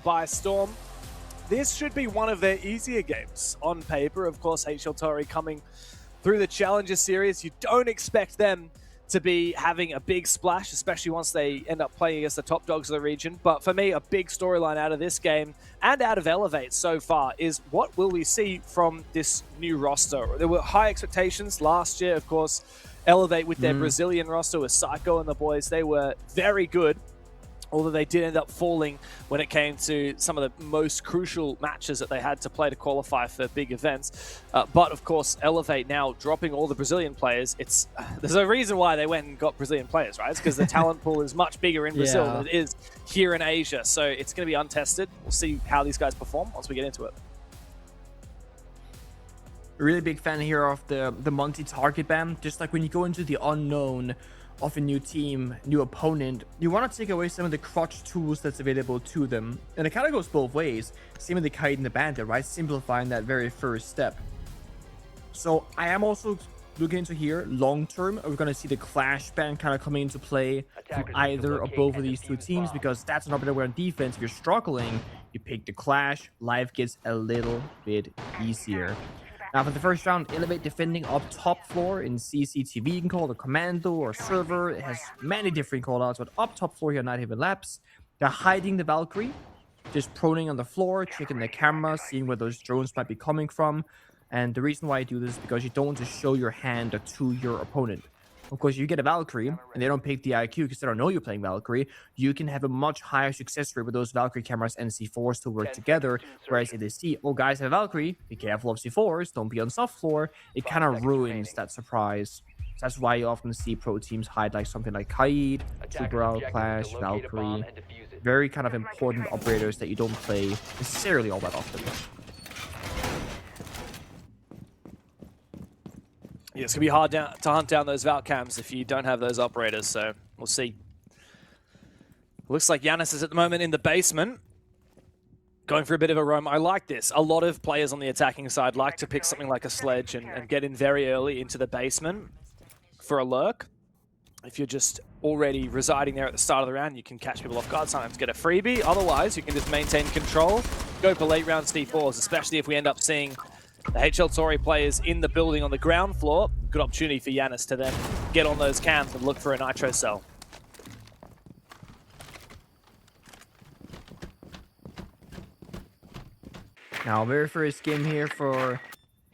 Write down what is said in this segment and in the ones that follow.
by storm. This should be one of their easier games on paper. Of course, HL TAURI coming through the Challenger Series. You don't expect them to be having a big splash, especially once they end up playing against the top dogs of the region. But for me, a big storyline out of this game and out of Elevate so far is what will we see from this new roster? There were high expectations last year, of course. Elevate with their Brazilian roster with Psycho and the boys, they were very good. Although they did end up falling when it came to some of the most crucial matches that they had to play to qualify for big events. But of course, Elevate now dropping all the Brazilian players. There's a reason why they went and got Brazilian players, right? It's because the talent pool is much bigger in Brazil than it is here in Asia. So it's going to be untested. We'll see how these guys perform once we get into it. A really big fan here of the multi-target ban. Just like when you go into the unknown of a new team, new opponent, you want to take away some of the crutch tools that's available to them. And it kind of goes both ways. Same with the Kite and the Bandit, right? Simplifying that very first step. So I am also looking into here, long term, we're going to see the Clash ban kind of coming into play from either or both of these two teams, because that's an option where on defense, if you're struggling, you pick the Clash, life gets a little bit easier. Now, for the first round, Elevate defending up top floor in CCTV. You can call it a commando or server. It has many different callouts, but up top floor here, Night Haven Labs. They're hiding the Valkyrie, just proning on the floor, checking the camera, seeing where those drones might be coming from. And the reason why I do this is because you don't want to show your hand to your opponent. Of course, you get a Valkyrie, and they don't pick the IQ because they don't know you're playing Valkyrie. You can have a much higher success rate with those Valkyrie cameras and C4s to work together. Whereas if they see, oh, guys have a Valkyrie, be careful of C4s, don't be on soft floor, it kind of ruins that surprise. So that's why you often see pro teams hide like something like Kaid, Super Clash, Valkyrie. Very kind of important operators that you don't play necessarily all that often. Yeah, it's going to be hard to hunt down those Valk cams if you don't have those operators, so we'll see. Looks like Yanis is at the moment in the basement, going for a bit of a roam. I like this. A lot of players on the attacking side like to pick something like a sledge and get in very early into the basement for a lurk. If you're just already residing there at the start of the round, you can catch people off guard, sometimes get a freebie. Otherwise, you can just maintain control, go for late round C4s, especially if we end up seeing the HL TAURI players in the building on the ground floor. Good opportunity for Yanis to then get on those cams and look for a nitro cell. Now, very first game here for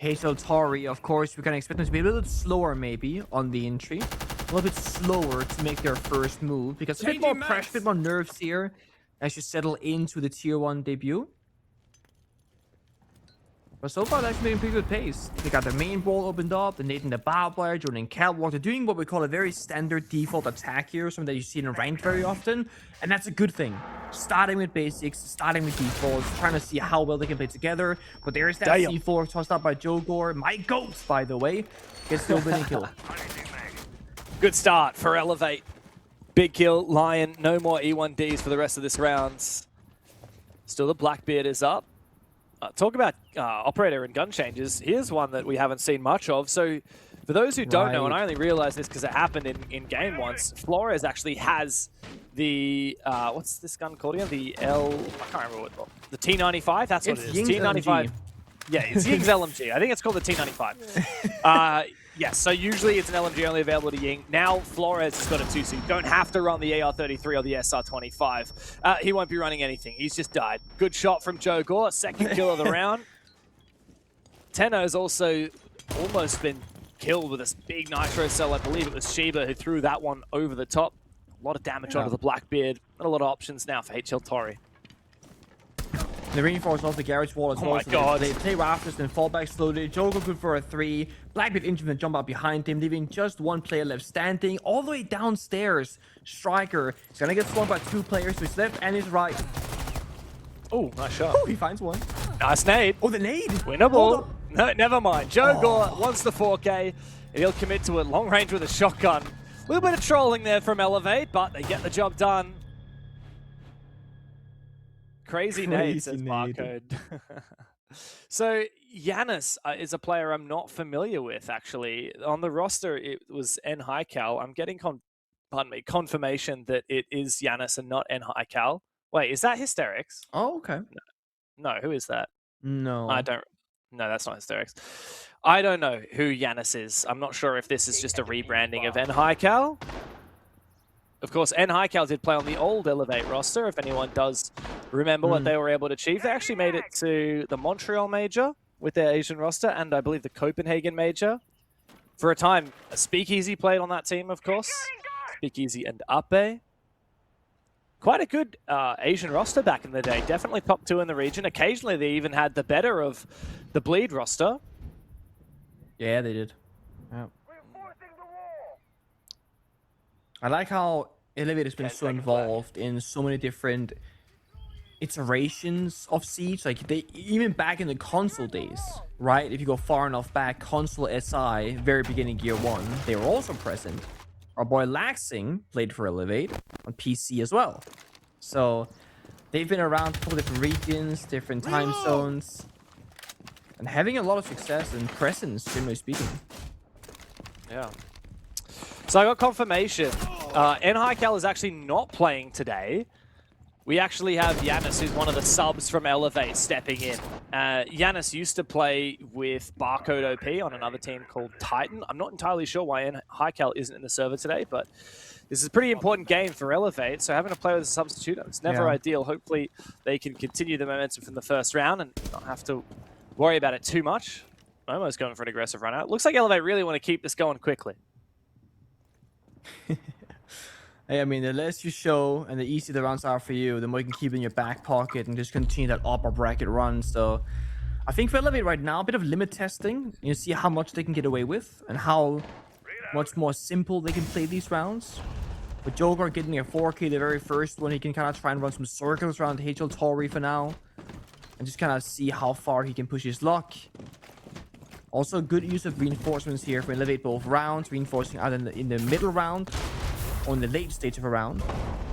HL TAURI. Of course, we can expect them to be a little bit slower maybe on the entry. A little bit slower to make their first move, because a bit more pressure, a bit more nerves here as you settle into the Tier 1 debut. But so far, they're actually making pretty good pace. They got the main ball opened up, the Nate and the barbed wire, joining Catwalk. They're doing what we call a very standard default attack here, something that you see in ranked very often, and that's a good thing. Starting with basics, starting with defaults, trying to see how well they can play together. But there's that C4 tossed up by Jogor. My goat, by the way, gets the opening kill. Good start for Elevate. Big kill, Lion. No more E1Ds for the rest of this round. Still, the Blackbeard is up. Talk about operator and gun changes. Here's one that we haven't seen much of. So for those who don't know, and I only realized this because it happened in game once, Flores actually has the, what's this gun called again? The I can't remember what it's called. The T95? That's what it is. Ying's T95. LMG. Yeah, it's Ying's LMG. I think it's called the T95. Yes, so usually it's an LMG only available to Ying. Now Flores has got it too, so you don't have to run the AR-33 or the SR-25. He won't be running anything. He's just died. Good shot from Joe Gore, second kill of the round. Tenno's also almost been killed with this big nitro cell. I believe it was Shiba who threw that one over the top. A lot of damage onto the Blackbeard. Not a lot of options now for HL TAURI. They reinforce off the garage wall as well. Oh my god. They play rafters, then fall back slowly. Joker good for a 3. Blackbeard injured and jump out behind him, leaving just one player left standing. All the way downstairs, Striker is going to get swarmed by 2 players to his left and his right. Oh, nice shot. Oh, he finds one. Nice nade. Oh, the nade. Winnable. No, never mind. Joe Gore wants the 4K, and he'll commit to it long range with a shotgun. A little bit of trolling there from Elevate, but they get the job done. Crazy nade, says Barcode. So Yanis is a player I'm not familiar with, actually. On the roster, it was N Highcal. I'm getting confirmation that it is Yanis and not N Highcal. Wait, is that Hysterics? Oh, okay. No, who is that? No. I don't. No, that's not Hysterics. I don't know who Yanis is. I'm not sure if this is just a rebranding of NHycal. Of course, NHycal did play on the old Elevate roster, if anyone does remember what they were able to achieve. They actually made it to the Montreal Major with their Asian roster, and I believe the Copenhagen Major. For a time, Speakeasy played on that team, of course. Speakeasy and Ape. Quite a good Asian roster back in the day. Definitely top 2 in the region. Occasionally, they even had the better of the Bleed roster. Yeah, they did. Yeah. I like how Elevate has been so involved in so many different iterations of Siege. Like, they even back in the console days, right? If you go far enough back, console SI, very beginning Gear 1, they were also present. Our boy Laxing played for Elevate on PC as well. So they've been around a couple different regions, different time zones, and having a lot of success and presence, generally speaking. Yeah. So I got confirmation. NHycal is actually not playing today. We actually have Yanis, who's one of the subs from Elevate, stepping in. Yanis used to play with Barcode OP on another team called Titan. I'm not entirely sure why NHycal isn't in the server today, but this is a pretty important game for Elevate, so having to play with a substitute, it's never ideal. Hopefully they can continue the momentum from the first round and not have to worry about it too much. Momo's going for an aggressive run out. Looks like Elevate really want to keep this going quickly. Hey, I mean, the less you show and the easier the rounds are for you, the more you can keep in your back pocket and just continue that upper bracket run. So I think for Elevate right now, a bit of limit testing. You see how much they can get away with and how much more simple they can play these rounds. With Joker getting a 4K the very first one, he can kind of try and run some circles around HL TAURI for now. And just kind of see how far he can push his luck. Also, good use of reinforcements here for Elevate both rounds. Reinforcing either in the middle round or in the late stage of a round.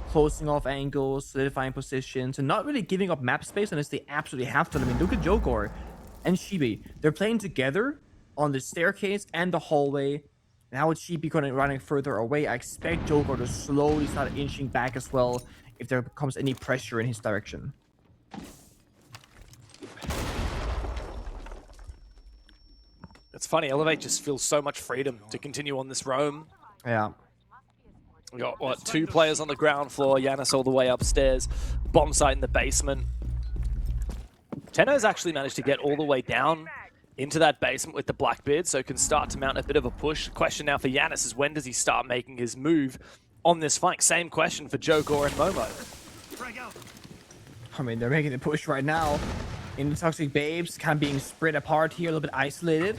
Closing off angles, solidifying positions, and not really giving up map space unless they absolutely have to. I mean, look at Jogor and Shibi. They're playing together on the staircase and the hallway. Now with Shibi running further away, I expect Jogor to slowly start inching back as well if there becomes any pressure in his direction. It's funny, Elevate just feels so much freedom to continue on this roam. Yeah. We got, what, 2 players on the ground floor, Yanis all the way upstairs, bomb site in the basement. Tenno's actually managed to get all the way down into that basement with the Blackbeard, so can start to mount a bit of a push. The question now for Yanis is when does he start making his move on this flank? Same question for Jogor and Momo. I mean, they're making the push right now. In the Toxic Babes, kind of being spread apart here, a little bit isolated.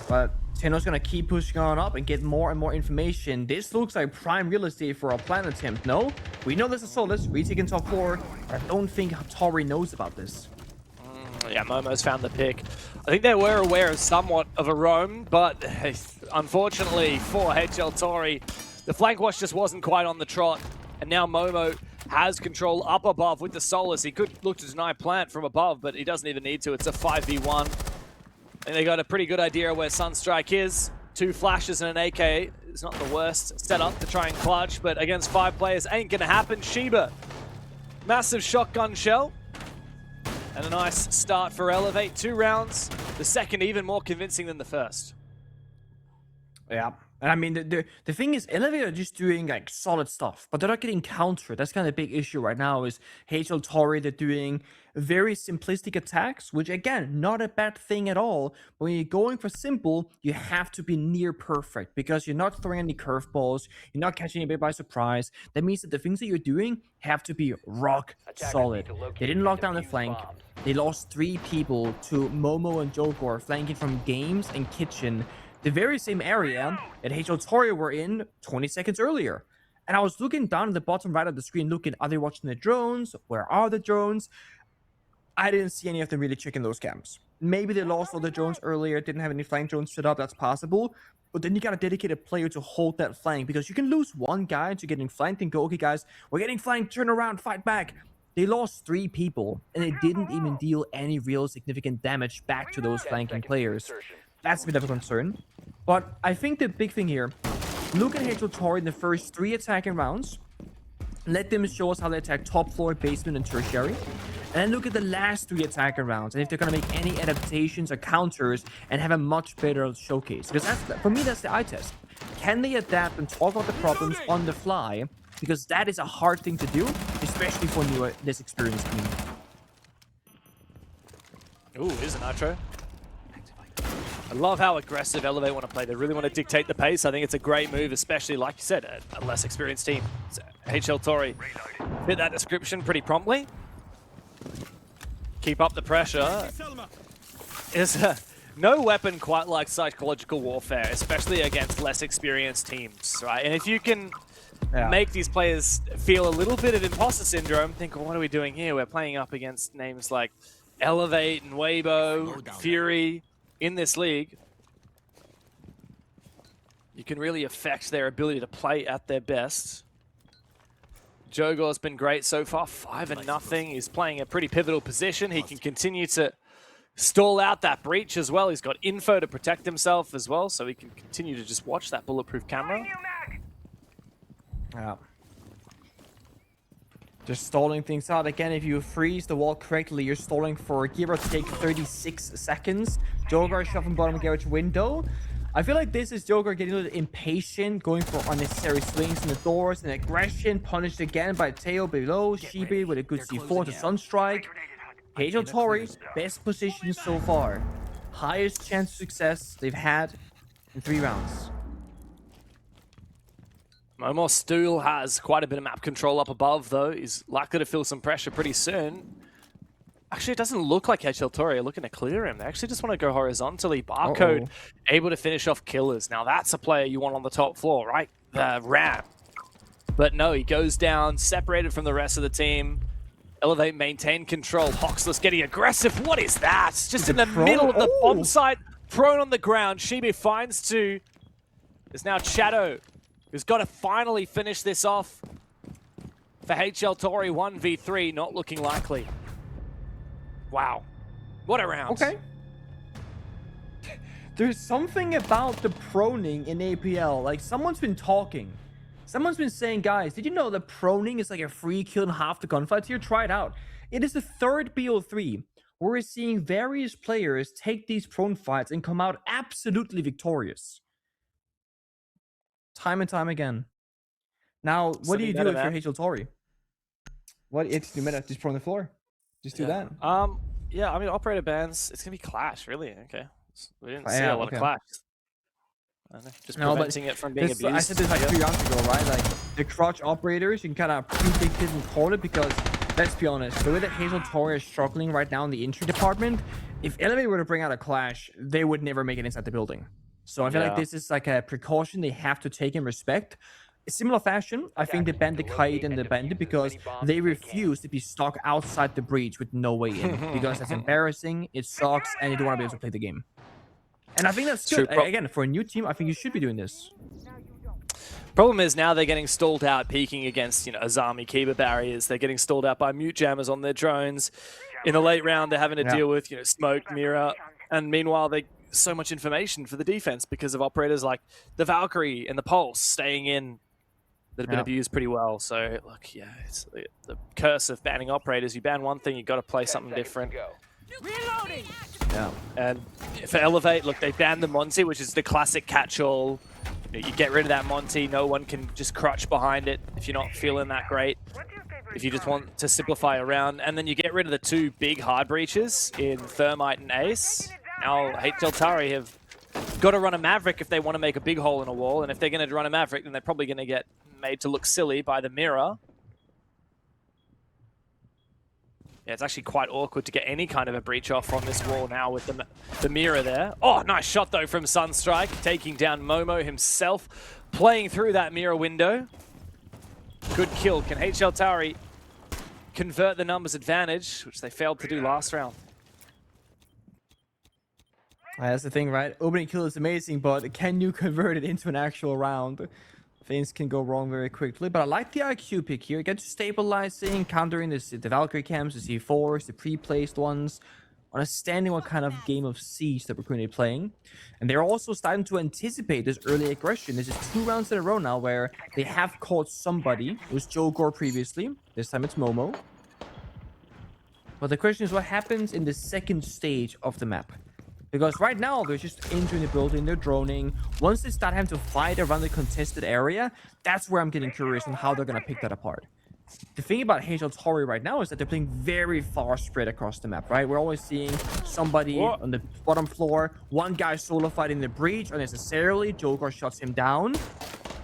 But Tenno's gonna keep pushing on up and get more and more information. This looks like prime real estate for a plan attempt, no? We know this is Solus, retaking top 4. I don't think TAURI knows about this. Yeah, Momo's found the pick. I think they were aware of somewhat of a roam, but unfortunately for HL TAURI, the flank wash just wasn't quite on the trot. And now Momo has control up above with the Solus. He could look to deny plant from above, but he doesn't even need to. It's a 5v1. And they got a pretty good idea where Sunstrike is. 2 flashes and an AK. It's not the worst setup to try and clutch, but against 5 players ain't gonna happen. Shiba, massive shotgun shell. And a nice start for Elevate. 2 rounds. The second even more convincing than the first. Yeah. And I mean, the thing is, Elevate are just doing like solid stuff, but they're not getting countered. That's kind of a big issue right now is HL TAURI, they're doing very simplistic attacks, which again, not a bad thing at all. But when you're going for simple, you have to be near perfect because you're not throwing any curveballs, you're not catching anybody by surprise. That means that the things that you're doing have to be rock solid. They didn't lock down the flank. They lost 3 people to Momo and Jogor flanking from Games and Kitchen, the very same area that HL TAURI were in 20 seconds earlier. And I was looking down at the bottom right of the screen, looking, are they watching the drones? Where are the drones? I didn't see any of them really checking those camps. Maybe they lost all the drones earlier, didn't have any flank drones set up, that's possible. But then you got a dedicated player to hold that flank, because you can lose one guy to getting flanked and go, okay guys, we're getting flanked, turn around, fight back. They lost 3 people, and they didn't even deal any real significant damage back to those flanking players. That's a bit of a concern. But I think the big thing here, look at HL TAURI in the first 3 attacking rounds. Let them show us how they attack top floor, basement, and tertiary. And then look at the last 3 attacker rounds, and if they're going to make any adaptations or counters and have a much better showcase. Because for me, that's the eye test. Can they adapt and talk about the problems on the fly? Because that is a hard thing to do, especially for newer, less experienced team. Ooh, here's a Nitro. I love how aggressive Elevate want to play. They really want to dictate the pace. I think it's a great move, especially, like you said, a less experienced team. So HL TAURI fit that description pretty promptly. Keep up the pressure. There's no weapon quite like psychological warfare, especially against less experienced teams, right? And if you can make these players feel a little bit of imposter syndrome, think, well, what are we doing here? We're playing up against names like Elevate and Weibo, Fury in this league. You can really affect their ability to play at their best. Jogor's been great so far, 5-0. He's playing a pretty pivotal position. He can continue to stall out that breach as well. He's got info to protect himself as well, so he can continue to just watch that bulletproof camera. Yeah. Just stalling things out. Again, if you freeze the wall correctly, you're stalling for give or take 36 seconds. Jogor shoving bottom garage window. I feel like this is Jogor getting a little impatient, going for unnecessary swings in the doors, and aggression punished again by Teo below. Shibi with a good C4 to Sunstrike. HL TAURI, best position so far. Highest chance of success they've had in 3 rounds. Momo still has quite a bit of map control up above, though. He's likely to feel some pressure pretty soon. Actually, it doesn't look like HL TAURI are looking to clear him. They actually just want to go horizontally. Barcode able to finish off killers. Now, that's a player you want on the top floor, right? Ram. But no, he goes down, separated from the rest of the team. Elevate, maintain control. Hoxless getting aggressive. What is that? Just in the middle of the bomb site, prone on the ground. Shibi finds 2. There's now Shadow, who's got to finally finish this off. For HL TAURI, 1v3, not looking likely. Wow. What a round. Okay. There's something about the proning in APL. Like, someone's been talking. Someone's been saying, guys, did you know that proning is like a free kill in half the gunfights here? Try it out. It is the 3rd BO3 where we're seeing various players take these prone fights and come out absolutely victorious. Time and time again. Now, what do you do if you're HL TAURI? What if you meta just prone the floor? Just do that. Yeah, I mean, operator bans, it's going to be Clash, really. Okay. We didn't see a lot of Clash. Just preventing it from being abused. I said this like 3 rounds ago, right? Like, the crotch operators, you can kind of predict it and call it because, let's be honest, the way that HL TAURI is struggling right now in the entry department, if Elevate were to bring out a Clash, they would never make it inside the building. So I feel like this is like a precaution they have to take in respect. In similar fashion, I think they banned the Kite and the Bandit because they refuse to be stuck outside the breach with no way in. Because that's embarrassing, it sucks, and they don't want to be able to play the game. And I think that's good. Again, for a new team, I think you should be doing this. Problem is now they're getting stalled out, peeking against, Azami Kiba barriers. They're getting stalled out by mute jammers on their drones. In the late round, they're having to deal with, smoke, mirror, and meanwhile, so much information for the defense because of operators like the Valkyrie and the Pulse staying in that have been abused pretty well. So, look, it's the curse of banning operators. You ban one thing, you've got to play something different. Reloading. Yeah. And for Elevate, look, they banned the Monty, which is the classic catch-all. You get rid of that Monty, no one can just crutch behind it if you're not feeling that great. If you just want to simplify around. And then you get rid of the 2 big hard breaches in Thermite and Ace. Now, HL TAURI have got to run a Maverick if they want to make a big hole in a wall. And if they're going to run a Maverick, then they're probably going to get made to look silly by the mirror. Yeah, it's actually quite awkward to get any kind of a breach off from this wall now with the mirror there. Oh, nice shot, though, from Sunstrike, taking down Momo himself, playing through that mirror window. Good kill. Can HL TAURI convert the numbers advantage, which they failed to do last round? That's the thing, right? Opening kill is amazing, but can you convert it into an actual round? Things can go wrong very quickly, but I like the IQ pick here. Get to stabilizing, countering the Valkyrie camps, the C4s, the pre-placed ones. understanding what kind of game of siege that we're currently playing. And they're also starting to anticipate this early aggression. This is 2 rounds in a row now where they have caught somebody. It was Joe Gore previously. This time it's Momo. But the question is, what happens in the second stage of the map? Because right now, they're just entering the building, they're droning. Once they start having to fight around the contested area, that's where I'm getting curious on how they're going to pick that apart. The thing about HL right now is that they're playing very far spread across the map, right? We're always seeing somebody on the bottom floor, one guy solo fighting the breach unnecessarily, Joker shuts him down.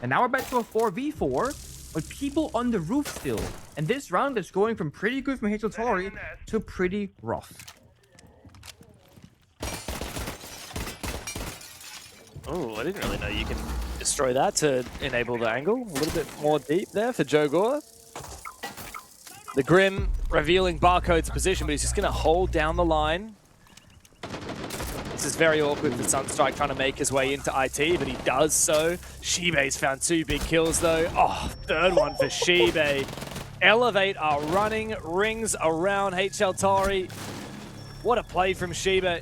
And now we're back to a 4v4, but people on the roof still. And this round is going from pretty good from HL to pretty rough. Oh, I didn't really know you can destroy that to enable the angle. A little bit more deep there for Joe Gore. The Grim revealing Barcode's position, but he's just going to hold down the line. This is very awkward for Sunstrike trying to make his way into IT, but he does so. Shibei's found 2 big kills though. Oh, third one for Shibei. Elevate are running rings around HL TAURI. What a play from Shibei.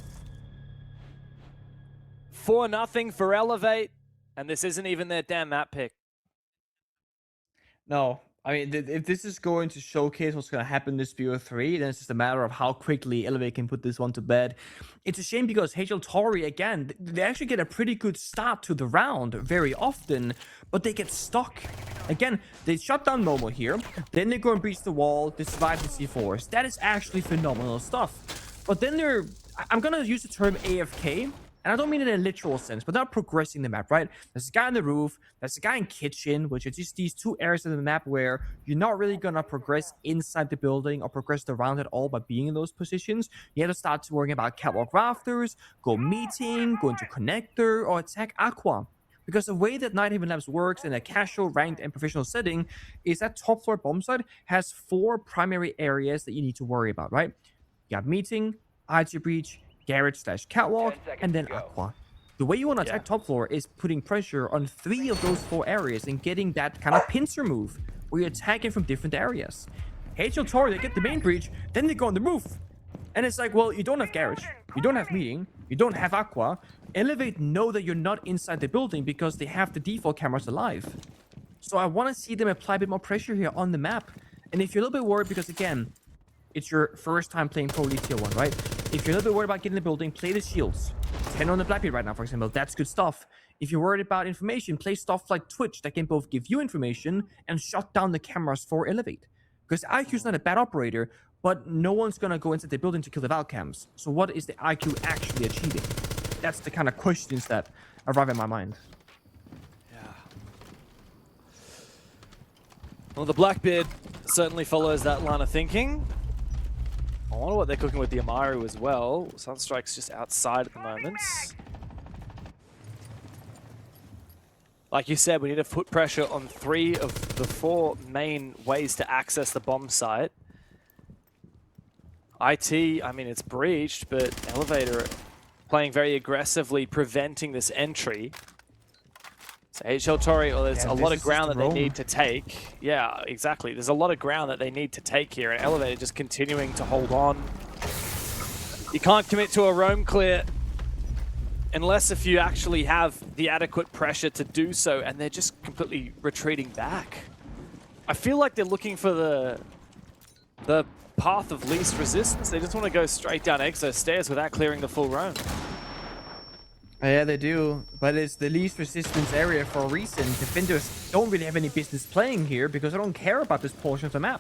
4-0 for Elevate, and this isn't even their damn map pick. No, I mean, if this is going to showcase what's going to happen in this BO3, then it's just a matter of how quickly Elevate can put this one to bed. It's a shame because HL TAURI, again, they actually get a pretty good start to the round very often, but they get stuck. Again, they shut down Momo here, then they go and breach the wall, they survive the C4s. That is actually phenomenal stuff. But then they're, I'm going to use the term AFK, and I don't mean it in a literal sense, but they're progressing the map, right? There's a guy on the roof, there's a guy in kitchen, which are just these 2 areas of the map where you're not really going to progress inside the building or progress the round at all by being in those positions. You have to start worrying about catwalk rafters, go meeting, go into connector, or attack Aqua. Because the way that Night Haven Labs works in a casual, ranked, and professional setting is that top floor bomb site has 4 primary areas that you need to worry about, right? You have meeting, IT breach, garage/catwalk, and then Aqua. The way you want to attack top floor is putting pressure on 3 of those 4 areas and getting that kind of pincer move where you're attacking from different areas. HL TAURI, they get the main breach, then they go on the roof. And it's like, well, you don't have garage, you don't have meeting, you don't have Aqua. Elevate know that you're not inside the building because they have the default cameras alive. So I want to see them apply a bit more pressure here on the map. And if you're a little bit worried because, again, it's your first time playing Pro League Tier 1, right? If you're a little bit worried about getting the building, play the shields. 10 on the Blackbeard right now, for example. That's good stuff. If you're worried about information, play stuff like Twitch that can both give you information and shut down the cameras for Elevate. Because IQ's not a bad operator, but no one's going to go into the building to kill the Valcams. So what is the IQ actually achieving? That's the kind of questions that arrive in my mind. Yeah. Well, the Blackbeard certainly follows that line of thinking. I wonder what they're cooking with the Amaru as well. Sunstrike's just outside at the moment. Like you said, we need to put pressure on 3 of the 4 main ways to access the bomb site. IT, I mean, it's breached, but Elevator playing very aggressively, preventing this entry. So HL TAURI, well, there's a lot of ground that they need to take. Yeah, exactly. There's a lot of ground that they need to take here, and Elevator just continuing to hold on. You can't commit to a roam clear unless if you actually have the adequate pressure to do so, and they're just completely retreating back. I feel like they're looking for the path of least resistance. They just want to go straight down Exo stairs without clearing the full roam. Yeah, they do, but it's the least resistance area for a reason. Defenders don't really have any business playing here because they don't care about this portion of the map.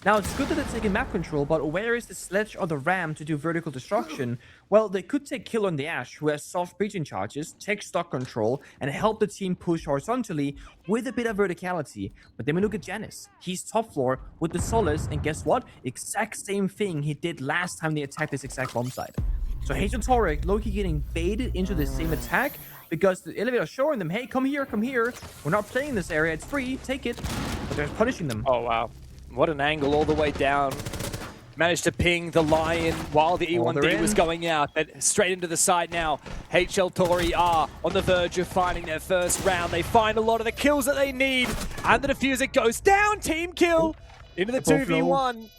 Now, it's good that they're taking map control, but where is the sledge or the ram to do vertical destruction? Well, they could take kill on the Ash, who has soft breaching charges, take stock control, and help the team push horizontally with a bit of verticality. But then we look at Janice. He's top floor with the Solace, and guess what? Exact same thing he did last time they attacked this exact bomb site. So HL TAURI, Loki getting baited into the same attack because the Elevator is showing them, hey, come here, come here. We're not playing this area, it's free, take it. But they're punishing them. Oh, wow. What an angle all the way down. Managed to ping the Lion while the E1D was going out, but straight into the side now. HL TAURI are on the verge of finding their first round. They find a lot of the kills that they need, and the diffuser goes down. Team kill into the 2v1.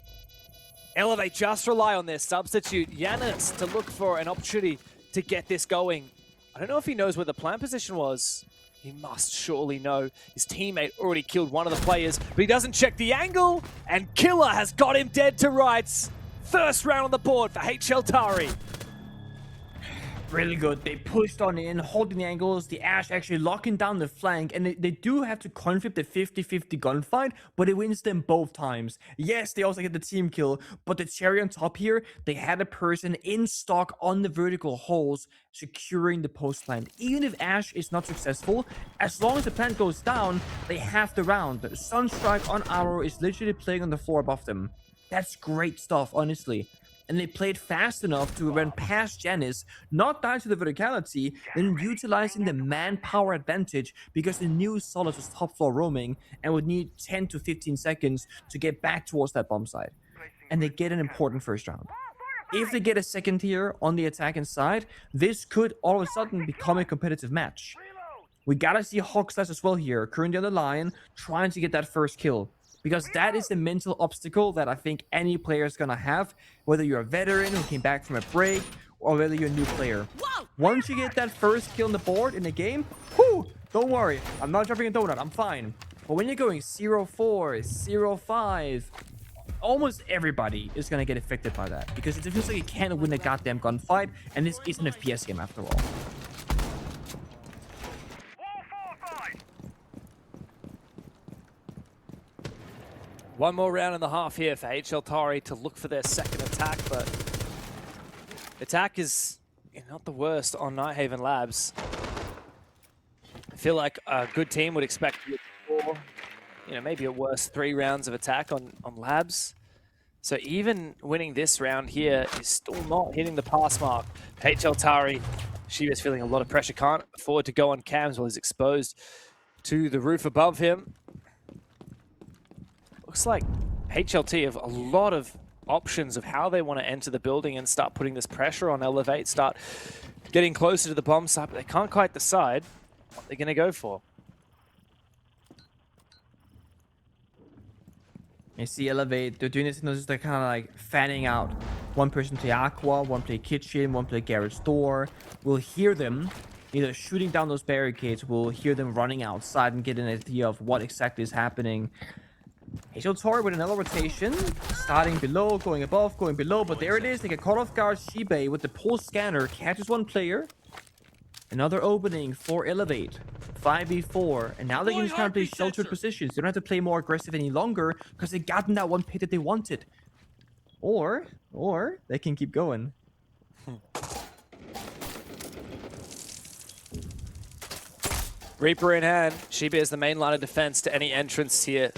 Elevate just rely on their substitute, Yanis, to look for an opportunity to get this going. I don't know if he knows where the plant position was. He must surely know. His teammate already killed one of the players, but he doesn't check the angle, and Killer has got him dead to rights. First round on the board for HL TAURI. Really good. They pushed on in, holding the angles, the Ash actually locking down the flank, and they do have to conflict the 50-50 gunfight, but it wins them both times. Yes, they also get the team kill, but the cherry on top here, they had a person in stock on the vertical holes, securing the post plant. Even if Ash is not successful, as long as the plant goes down, they have the round. Sunstrike on Arrow is literally playing on the floor above them. That's great stuff, honestly. And they played fast enough to run past Janice, not die to the verticality, then utilizing the manpower advantage because they knew Solus was top floor roaming and would need 10 to 15 seconds to get back towards that bomb site. And they get an important first round. If they get a second tier on the attacking side, this could all of a sudden become a competitive match. We gotta see Hawkslash as well here, currently on the line, trying to get that first kill. Because that is the mental obstacle that I think any player is going to have, whether you're a veteran who came back from a break, or whether you're a new player. Once you get that first kill on the board in the game, whew, don't worry, I'm not dropping a donut, I'm fine. But when you're going 0-4, 0-5, almost everybody is going to get affected by that. Because it feels like you can't win a goddamn gunfight, and this is an FPS game after all. One more round and a half here for HL TAURI to look for their second attack, but attack is not the worst on Nighthaven Labs. I feel like a good team would expect 4, maybe at worst 3 rounds of attack on Labs. So even winning this round here is still not hitting the pass mark. HL TAURI, she is feeling a lot of pressure, can't afford to go on cams while he's exposed to the roof above him. Looks like HLT have a lot of options of how they want to enter the building and start putting this pressure on Elevate, start getting closer to the bomb site, but they can't quite decide what they're going to go for. You see Elevate, they're doing this, they're kind of like fanning out. One person play Aqua, one play Kitchen, one play Garrett's Door. We'll hear them either shooting down those barricades, we'll hear them running outside and get an idea of what exactly is happening. HL TAURI with another rotation, starting below, going above, going below, but there it is. They get caught off guard. Shibe with the pulse scanner catches one player. Another opening for Elevate. 5v4, and now they can just kind of play sheltered positions. They don't have to play more aggressive any longer because they got in that one pick that they wanted. Or they can keep going. Reaper in hand. Shibe is the main line of defense to any entrance here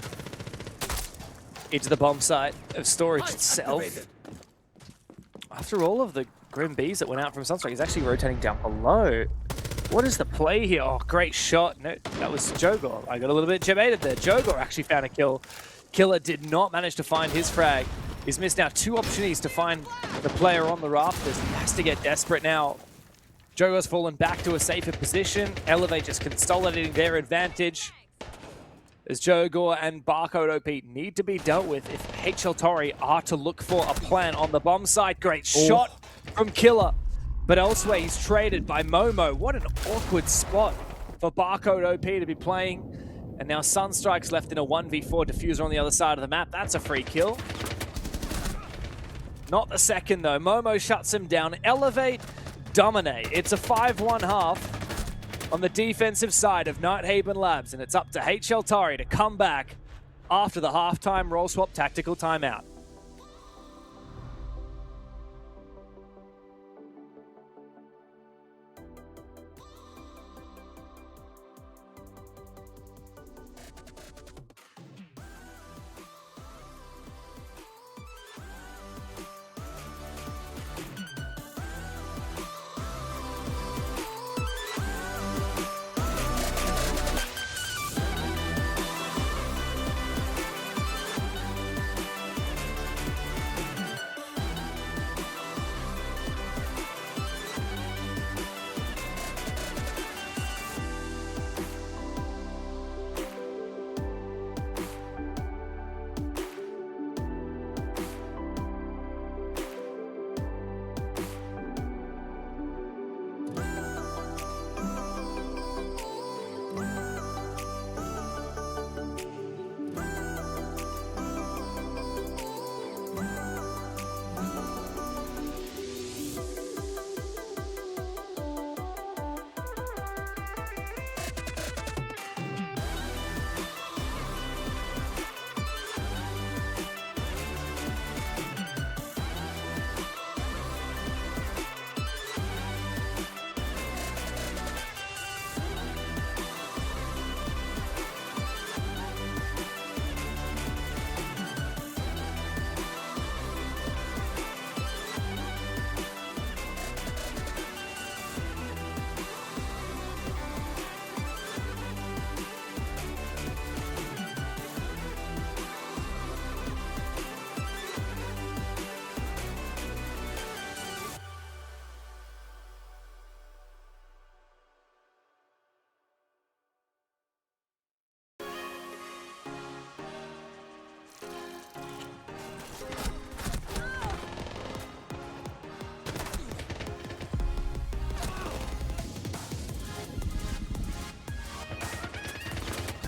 into the bomb site of storage itself. After all of the Grim Bees that went out from Sunstrike, he's actually rotating down below. What is the play here? Oh, great shot. No, that was Jogor. I got a little bit jebaited there. Jogor actually found a kill. Killer did not manage to find his frag. He's missed now 2 opportunities to find the player on the rafters. He has to get desperate now. Jogor's fallen back to a safer position. Elevate just consolidating their advantage. As Jogor and Barcode OP need to be dealt with if HL TAURI are to look for a plan on the bomb site. Great shot from Killer. But elsewhere, he's traded by Momo. What an awkward spot for Barcode OP to be playing. And now Sunstrike's left in a 1v4 diffuser on the other side of the map. That's a free kill. Not the second, though. Momo shuts him down. Elevate, dominate. It's a 5-1 half on the defensive side of Nighthaven Labs, and it's up to HL TAURI to come back after the halftime role swap tactical timeout.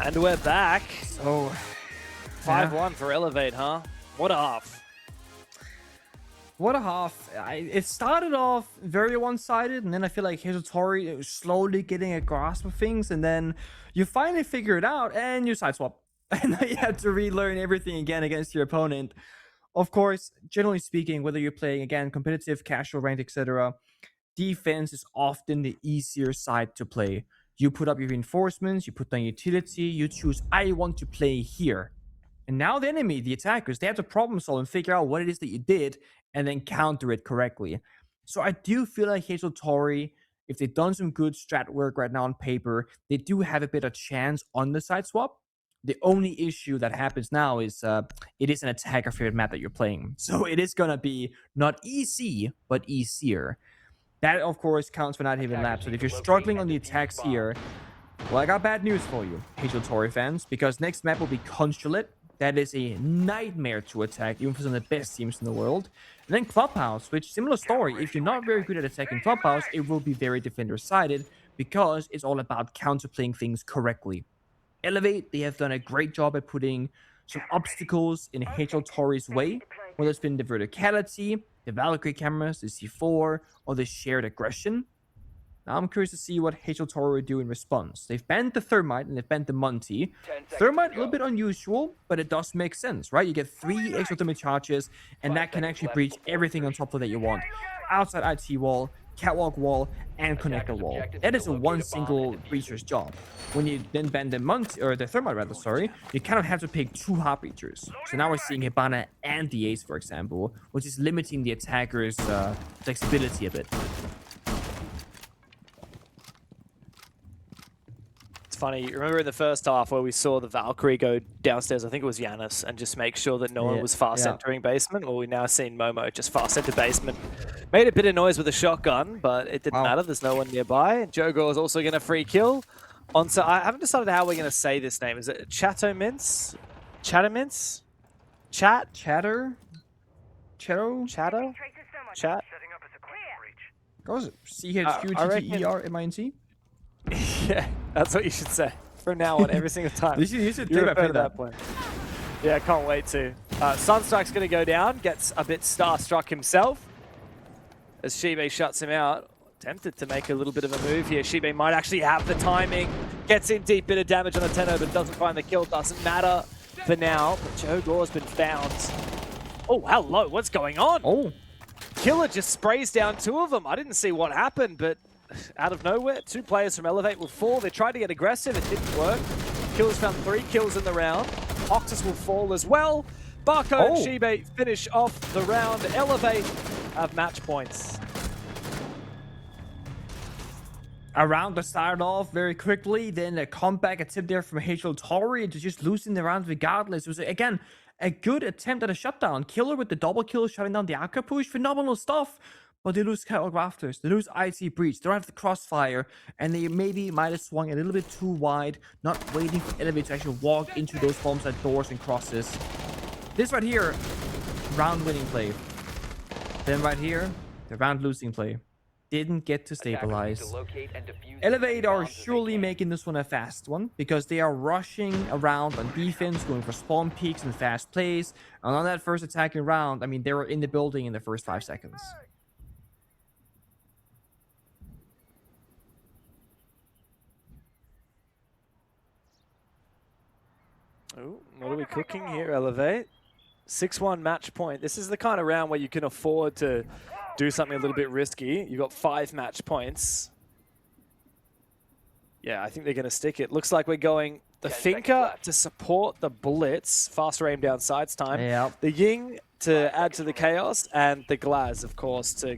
And we're back. So, 5-1 for Elevate, huh? What a half. What a half. It started off very one-sided, and then I feel like TAURI was slowly getting a grasp of things, and then you finally figure it out, and you sideswap. And now you have to relearn everything again against your opponent. Of course, generally speaking, whether you're playing, again, competitive, casual, ranked, etc., defense is often the easier side to play. You put up your reinforcements, you put down utility, you choose, I want to play here. And now the enemy, the attackers, they have to problem solve and figure out what it is that you did and then counter it correctly. So I do feel like TAURI, if they've done some good strat work right now on paper, they do have a better chance on the side swap. The only issue that happens now is it is an attacker favorite map that you're playing. So it is going to be not easy, but easier. That, of course, counts for not even laps. So if you're struggling on the attacks here, well, I got bad news for you, TAURI fans, because next map will be Consulate. That is a nightmare to attack, even for some of the best teams in the world. And then Clubhouse, which, similar story. If you're not very good at attacking Clubhouse, it will be very defender-sided because it's all about counterplaying things correctly. Elevate, they have done a great job at putting some obstacles in TAURI's way, whether it's been the verticality, the Valkyrie cameras, the C4, or the shared aggression. Now I'm curious to see what TAURI will do in response. They've banned the Thermite and they've banned the Monty. Thermite, a little bit unusual, but it does make sense, right? You get 3 extra thermite charges, and that can actually breach everything on top of that you want. Outside IT wall, catwalk wall, and connector wall. That is a one single breacher's job. When you then ban the Monty, or the Thermite rather, sorry, you kind of have to pick 2 hard breachers. So now we're seeing Hibana and the Ace, for example, which is limiting the attacker's flexibility a bit. Funny, you remember in the first half where we saw the Valkyrie go downstairs, I think it was Yanis, and just make sure that no one was fast entering basement? Well, we've now seen Momo just fast enter basement. Made a bit of noise with a shotgun, but it didn't matter. There's no one nearby. Jogo is also going to free kill. I haven't decided how we're going to say this name. Is it Chatomintz? Chatomintz? Chat? Chatter? Chatto? Chatto? Chat? What was it? CHQTTERMINC? Yeah, that's what you should say from now on, every single time. you should think about that point. Yeah, I can't wait to. Sunstrike's going to go down, gets a bit starstruck himself as Shibe shuts him out. Tempted to make a little bit of a move here. Shibe might actually have the timing. Gets in deep, bit of damage on the Tenno, but doesn't find the kill. Doesn't matter for now, but Joe Gore's been found. Oh, hello, what's going on? Oh. Killer just sprays down 2 of them. I didn't see what happened, but out of nowhere, 2 players from Elevate will fall. They tried to get aggressive, it didn't work. Killers found 3 kills in the round. Octus will fall as well. Barco and Shibe finish off the round. Elevate have match points. A round that started off very quickly, then a comeback attempt there from TAURI to just losing the round regardless. It was, again, a good attempt at a shutdown. Killer with the double kill, shutting down the Aqua push. Phenomenal stuff. But they lose Catwalk Rafters, they lose IT Breach, they don't have the Crossfire, and they maybe might have swung a little bit too wide, not waiting for Elevate to actually walk into those bombs at doors and crosses. This right here, round winning play. Then right here, the round losing play. Didn't get to stabilize. Elevate are surely making this one a fast one, because they are rushing around on defense, going for spawn peaks and fast plays. And on that first attacking round, I mean, they were in the building in the first 5 seconds. Oh, what are we cooking here, Elevate? 6-1 match point. This is the kind of round where you can afford to do something a little bit risky. You've got 5 match points. Yeah, I think they're going to stick it. Looks like we're going the Finker to support the Blitz. Faster aim down sides time. Yep. The Ying to add to the chaos. And the Glaz, of course, to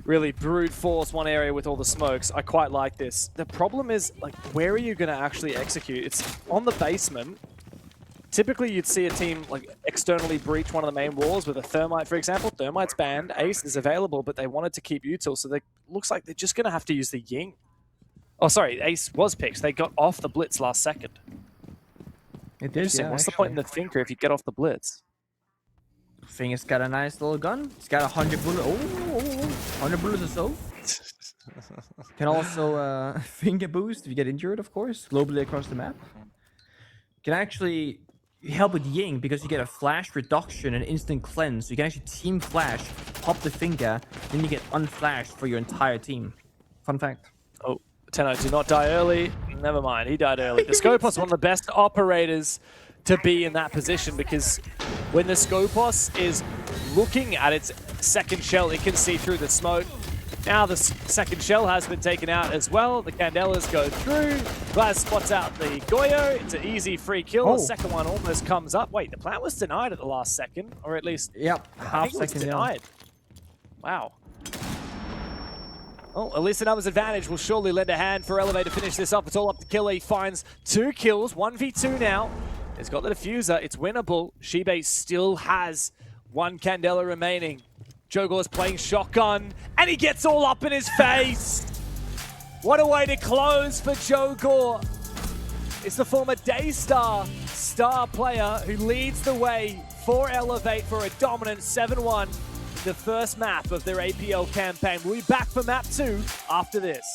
really brute force one area with all the smokes. I quite like this. The problem is, like, where are you going to actually execute? It's on the basement. Typically, you'd see a team like externally breach one of the main walls with a Thermite, for example. Thermite's banned, Ace is available, but they wanted to keep util, so they looks like they're just going to have to use the Ying. Oh, sorry, Ace was picked. They got off the Blitz last second. It did, yeah, what's the point in the Thinker if you get off the Blitz? Finger's got a nice little gun. It's got 100 bullets. Oh, 100 bullets or so. Can also finger boost if you get injured, of course, globally across the map. can actually help with Ying because you get a flash reduction and instant cleanse. So you can actually team flash, pop the finger, then you get unflashed for your entire team. Fun fact. Oh, Tenno did not die early. Never mind, he died early. The Skopos, one of the best operators to be in that position, because when the Skopos is looking at its second shell, it can see through the smoke. Now the second shell has been taken out as well. The Candelas go through. Glaz spots out the Goyo. It's an easy free kill. The second one almost comes up. Wait, the plant was denied at the last second, or at least half second denied. Wow. Well, at least the numbers advantage will surely lend a hand for Elevate to finish this up. It's all up to Killer. He finds 2 kills, 1v2 now. He's got the diffuser. It's winnable. Shibe still has 1 Candela remaining. Jogor's playing shotgun, and he gets all up in his face. What a way to close for Jogor. It's the former Daystar star player who leads the way for Elevate for a dominant 7-1, the first map of their APL campaign. We'll be back for map 2 after this.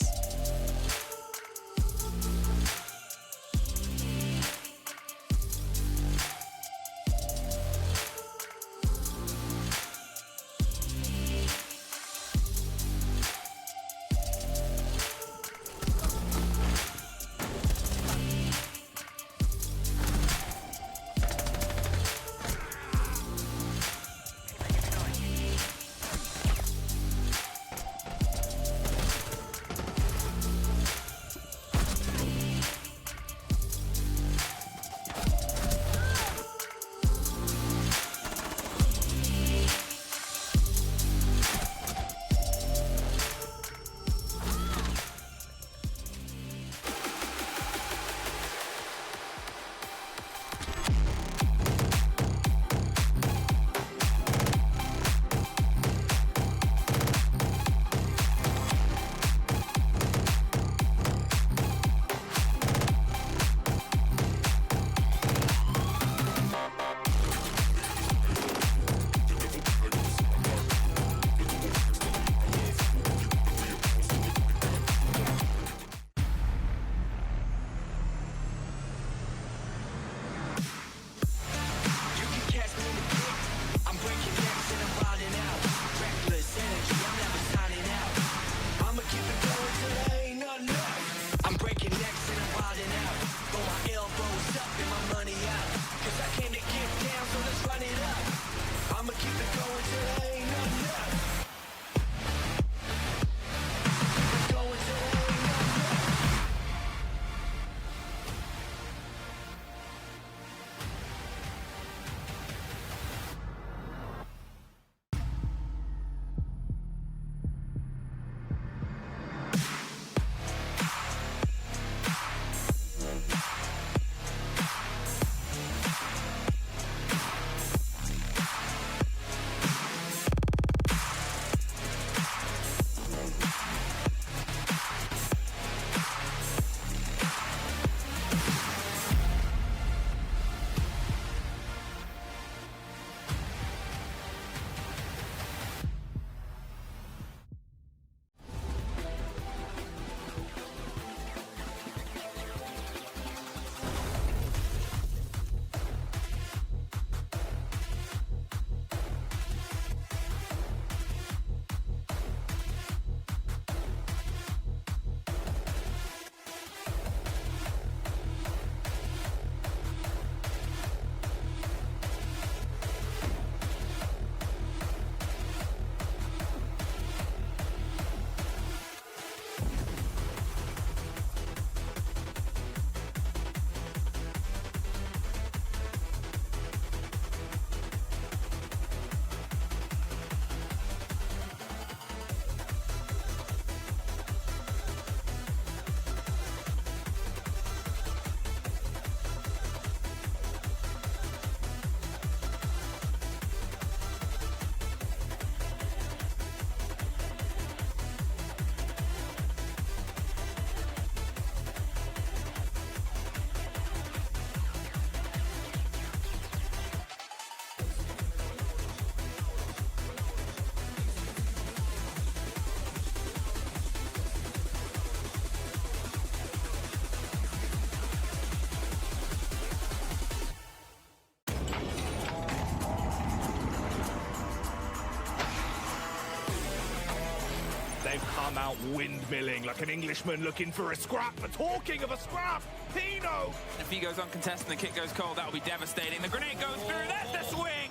they've come out windmilling like an Englishman looking for a scrap. But talking of a scrap, Pino! If he goes uncontested and the kick goes cold, that will be devastating. The grenade goes through, that's the swing!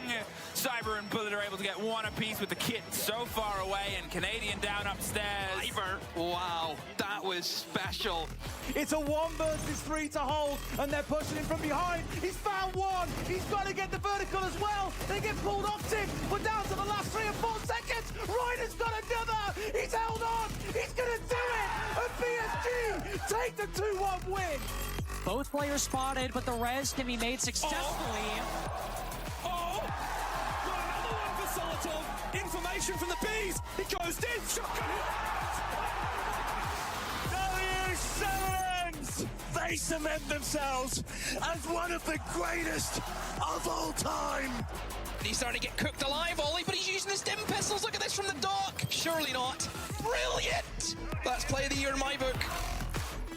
Cyber and Bullet are able to get one apiece with the kit so far away, and Canadian down upstairs. Cyber, wow, that was special. It's a 1 versus 3 to hold, and they're pushing him from behind. He's found one. He's got to get the vertical as well. They get pulled off Tick. We're down to the last 3 or 4 seconds. Ryder's got another. He's held on. He's going to do it. And PSG take the 2-1 win. Both players spotted, but the res can be made successfully. Oh! Got another one for Solotov. Information from the bees. It goes in. Shotgun. W7s! They cement themselves as one of the greatest of all time. He's starting to get cooked alive, Ollie, but he's using the stim pistols. Look at this from the dock. Surely not. Brilliant! That's play of the year in my book.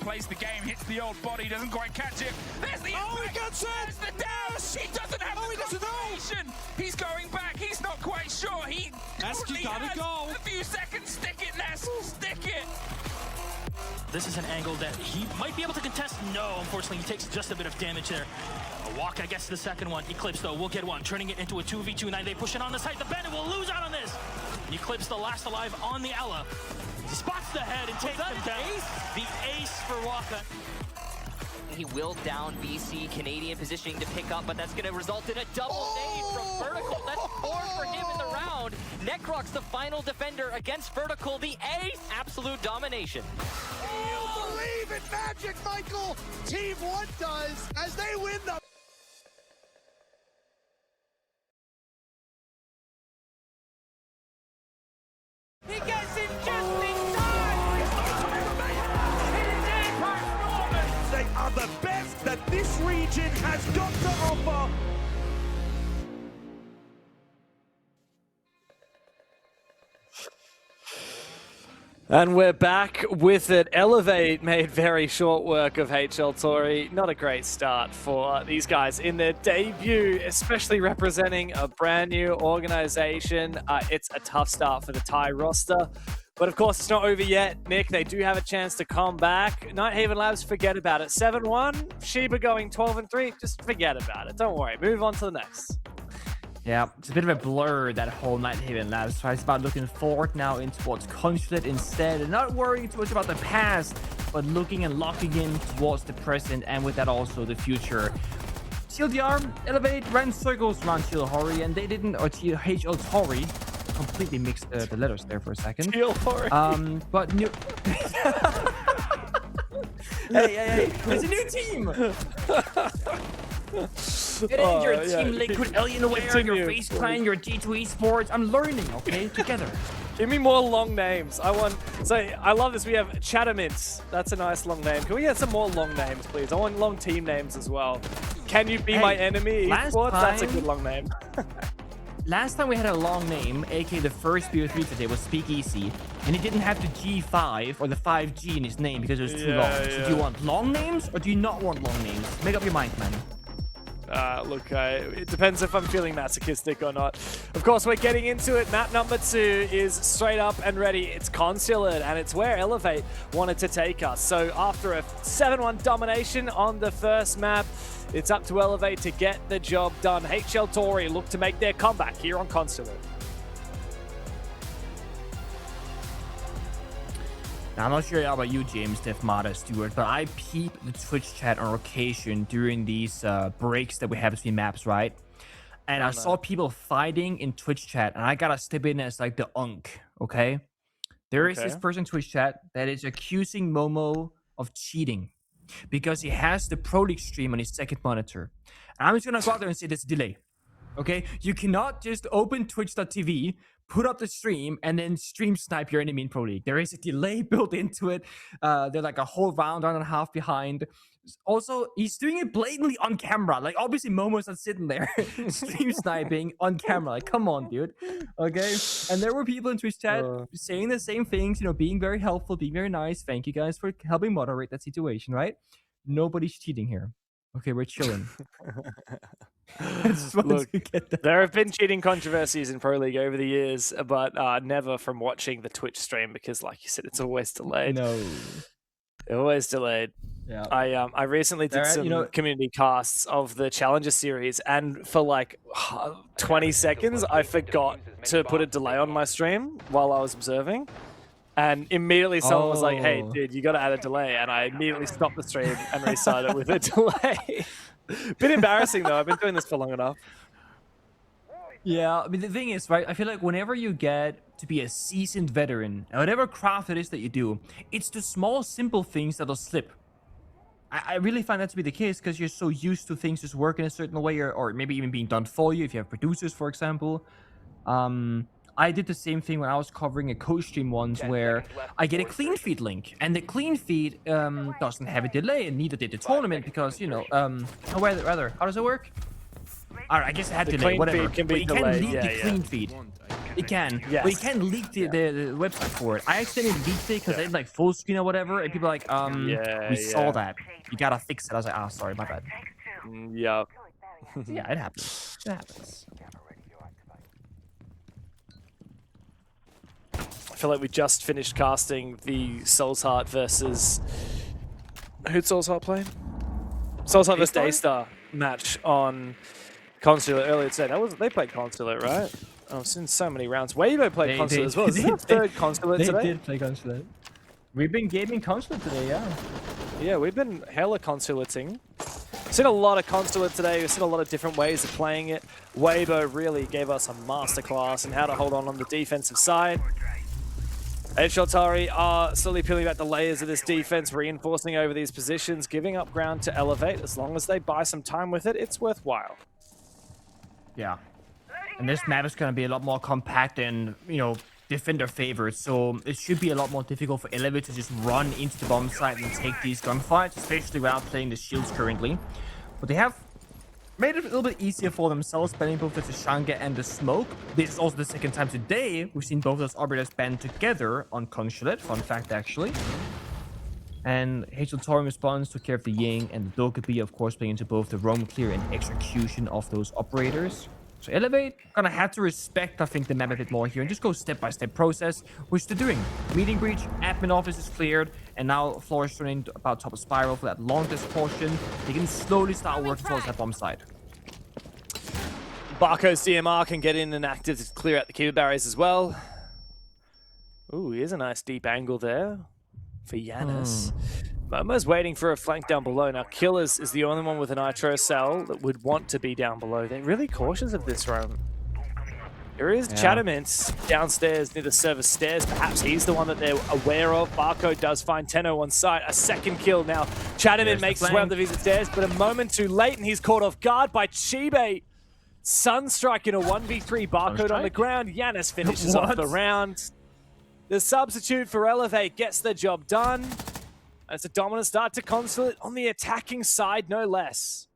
Plays the game, hits the old body, doesn't quite catch it. There's the Oh, he impact. gets it! There's the dash! He doesn't have the doesn't know! concentration. He's going back, he's not quite sure. He Neski gotta has go. a few seconds. Stick it, Ness, stick it. This is an angle that he might be able to contest. No, unfortunately, he takes just a bit of damage there. A walk, I guess, the second one. Eclipse, though, will get one, turning it into a 2v2. Now they push it on the side. The Bandit will lose out on this. Eclipse, the last alive on the Ella. He spots the head and takes him down. The ace for Waka. He will down BC. Canadian positioning to pick up, but that's going to result in a double nade from Vertical. That's 4 for him in the round. Necrox, the final defender against Vertical. The ace, absolute domination. You believe in magic, Michael. Team 1 does as they win the He gets in just in time! It is Apex Norman! They are the best that this region has got to offer. And we're back with it. Elevate made very short work of HL Tori. Not a great start for these guys in their debut, especially representing a brand new organization. It's a tough start for the Thai roster. But of course, it's not over yet. Nick, they do have a chance to come back. Nighthaven Labs, forget about it. 7-1, Sheba going 12-3. Just forget about it. Don't worry. Move on to the next. Yeah, it's a bit of a blur, that whole Nighthaven Labs. So it's about looking forward now into what's Consulate instead, and not worrying too much about the past, but looking and locking in towards the present, and with that also the future. TLDR, Elevate, ran circles around Hori, and they didn't, or HL Tori, completely mixed the letters there for a second. Hori. But new... hey, it's a new team! Get in your Team Liquid, Alienware, your Face Clan, your G2 Esports. I'm learning, okay? Together. Give me more long names. I love this. We have Chattermints. That's a nice long name. Can we get some more long names, please? I want long team names as well. Can you be my enemy? Esports? That's a good long name. Last time we had a long name, aka the first BO3 today, was Speakeasy, and he didn't have the G5 or the 5G in his name because it was too long. So do you want long names or do you not want long names? Make up your mind, man. Look, it depends if I'm feeling masochistic or not. Of course, we're getting into it. Map number 2 is straight up and ready. It's Consulate, and it's where Elevate wanted to take us. So after a 7-1 domination on the first map, it's up to Elevate to get the job done. HL Tori look to make their comeback here on Consulate. Now, I'm not sure about you, James, Def Mata, Stewart, but I peep the Twitch chat on occasion during these breaks that we have between maps, right? And I saw people fighting in Twitch chat, and I gotta step in as like the unk, okay? There is this person in Twitch chat that is accusing Momo of cheating because he has the Pro League stream on his second monitor. And I'm just gonna go out there and say there's a delay. Okay, you cannot just open twitch.tv, put up the stream, and then stream snipe your enemy in Pro League. There is a delay built into it. They're like a whole round and a half behind. Also, he's doing it blatantly on camera. Like, obviously, Momo's not sitting there stream sniping on camera. Like, come on, dude. Okay, and there were people in Twitch chat saying the same things, you know, being very helpful, being very nice. Thank you guys for helping moderate that situation, right? Nobody's cheating here. Okay, we're chilling. I just wanted Look, to get that. there have been cheating controversies in Pro League over the years, but never from watching the Twitch stream because, like you said, it's always delayed. No. Always delayed. Yeah. I recently did some community casts of the Challenger series, and for like 20 seconds, I forgot to put a delay on my stream while I was observing. And immediately someone was like, hey, dude, you got to add a delay. And I immediately stopped the stream and restarted it with a delay. Bit embarrassing, though. I've been doing this for long enough. Yeah, I mean, the thing is, right, I feel like whenever you get to be a seasoned veteran, whatever craft it is that you do, it's the small, simple things that'll slip. I really find that to be the case because you're so used to things just working a certain way, or maybe even being done for you if you have producers, for example. I did the same thing when I was covering a coach stream once where I get a clean feed link, and the clean feed doesn't have a delay, and neither did the tournament because, you know, rather, how does it work? All right, I guess it had delay, whatever. Can be but you delayed. can leak the clean feed. It can. Yes. But you can leak the website for it. I accidentally leaked it because I did like full screen or whatever, and people are like, we saw that. You gotta fix it. I was like, sorry, my bad. Yeah. Yeah, it happens. It happens. I feel like we just finished casting the Soul's Heart versus... Who'd Soul's Heart play? Soul's Heart versus Daystar match on Consulate earlier today. They played Consulate, right? Oh, I've seen so many rounds. Weibo played Consulate as well. Is this our third Consulate today? They did play Consulate. We've been gaming Consulate today, yeah. Yeah, we've been hella Consulating. We've seen a lot of Consulate today. We've seen a lot of different ways of playing it. Weibo really gave us a masterclass in how to hold on the defensive side. APL TAURI are slowly peeling back the layers of this defense, reinforcing over these positions, giving up ground to elevate. As long as they buy some time with it, it's worthwhile. Yeah. And this map is going to be a lot more compact and, you know, defender favored, so it should be a lot more difficult for Elevate to just run into the bomb site and take these gunfights, especially without playing the shields currently. But they have made it a little bit easier for themselves, banning both the Tashanga and the Smoke. This is also the second time today we've seen both those operators banned together on Consulate. Fun fact, actually. And APL TAURI responds, took care of the Ying, and the Dokkaebi, of course, playing into both the roam clear and execution of those operators. So Elevate gonna have to respect, I think, the map a bit more here and just go step-by-step process, which they're doing. Meeting breach, admin office is cleared, and now floor is turning about top of spiral for that longest portion. They can slowly start working towards that bomb side. Barco's DMR can get in and active to clear out the Kiba barriers as well. Ooh, here's a nice deep angle there for Yanis. Momo's waiting for a flank down below. Now, Killers is the only one with a Nitro cell that would want to be down below. They're really cautious of this roam. There is Chattermint downstairs near the server stairs. Perhaps he's the one that they're aware of. Barco does find Tenno on site. A second kill now. Chattermint makes his way up the visit stairs, but a moment too late, and he's caught off guard by Chibe. Sunstrike in a 1v3. Barcode on the ground. Yanis finishes off the round. The substitute for Elevate gets the job done. It's a dominant start to Consulate on the attacking side, no less.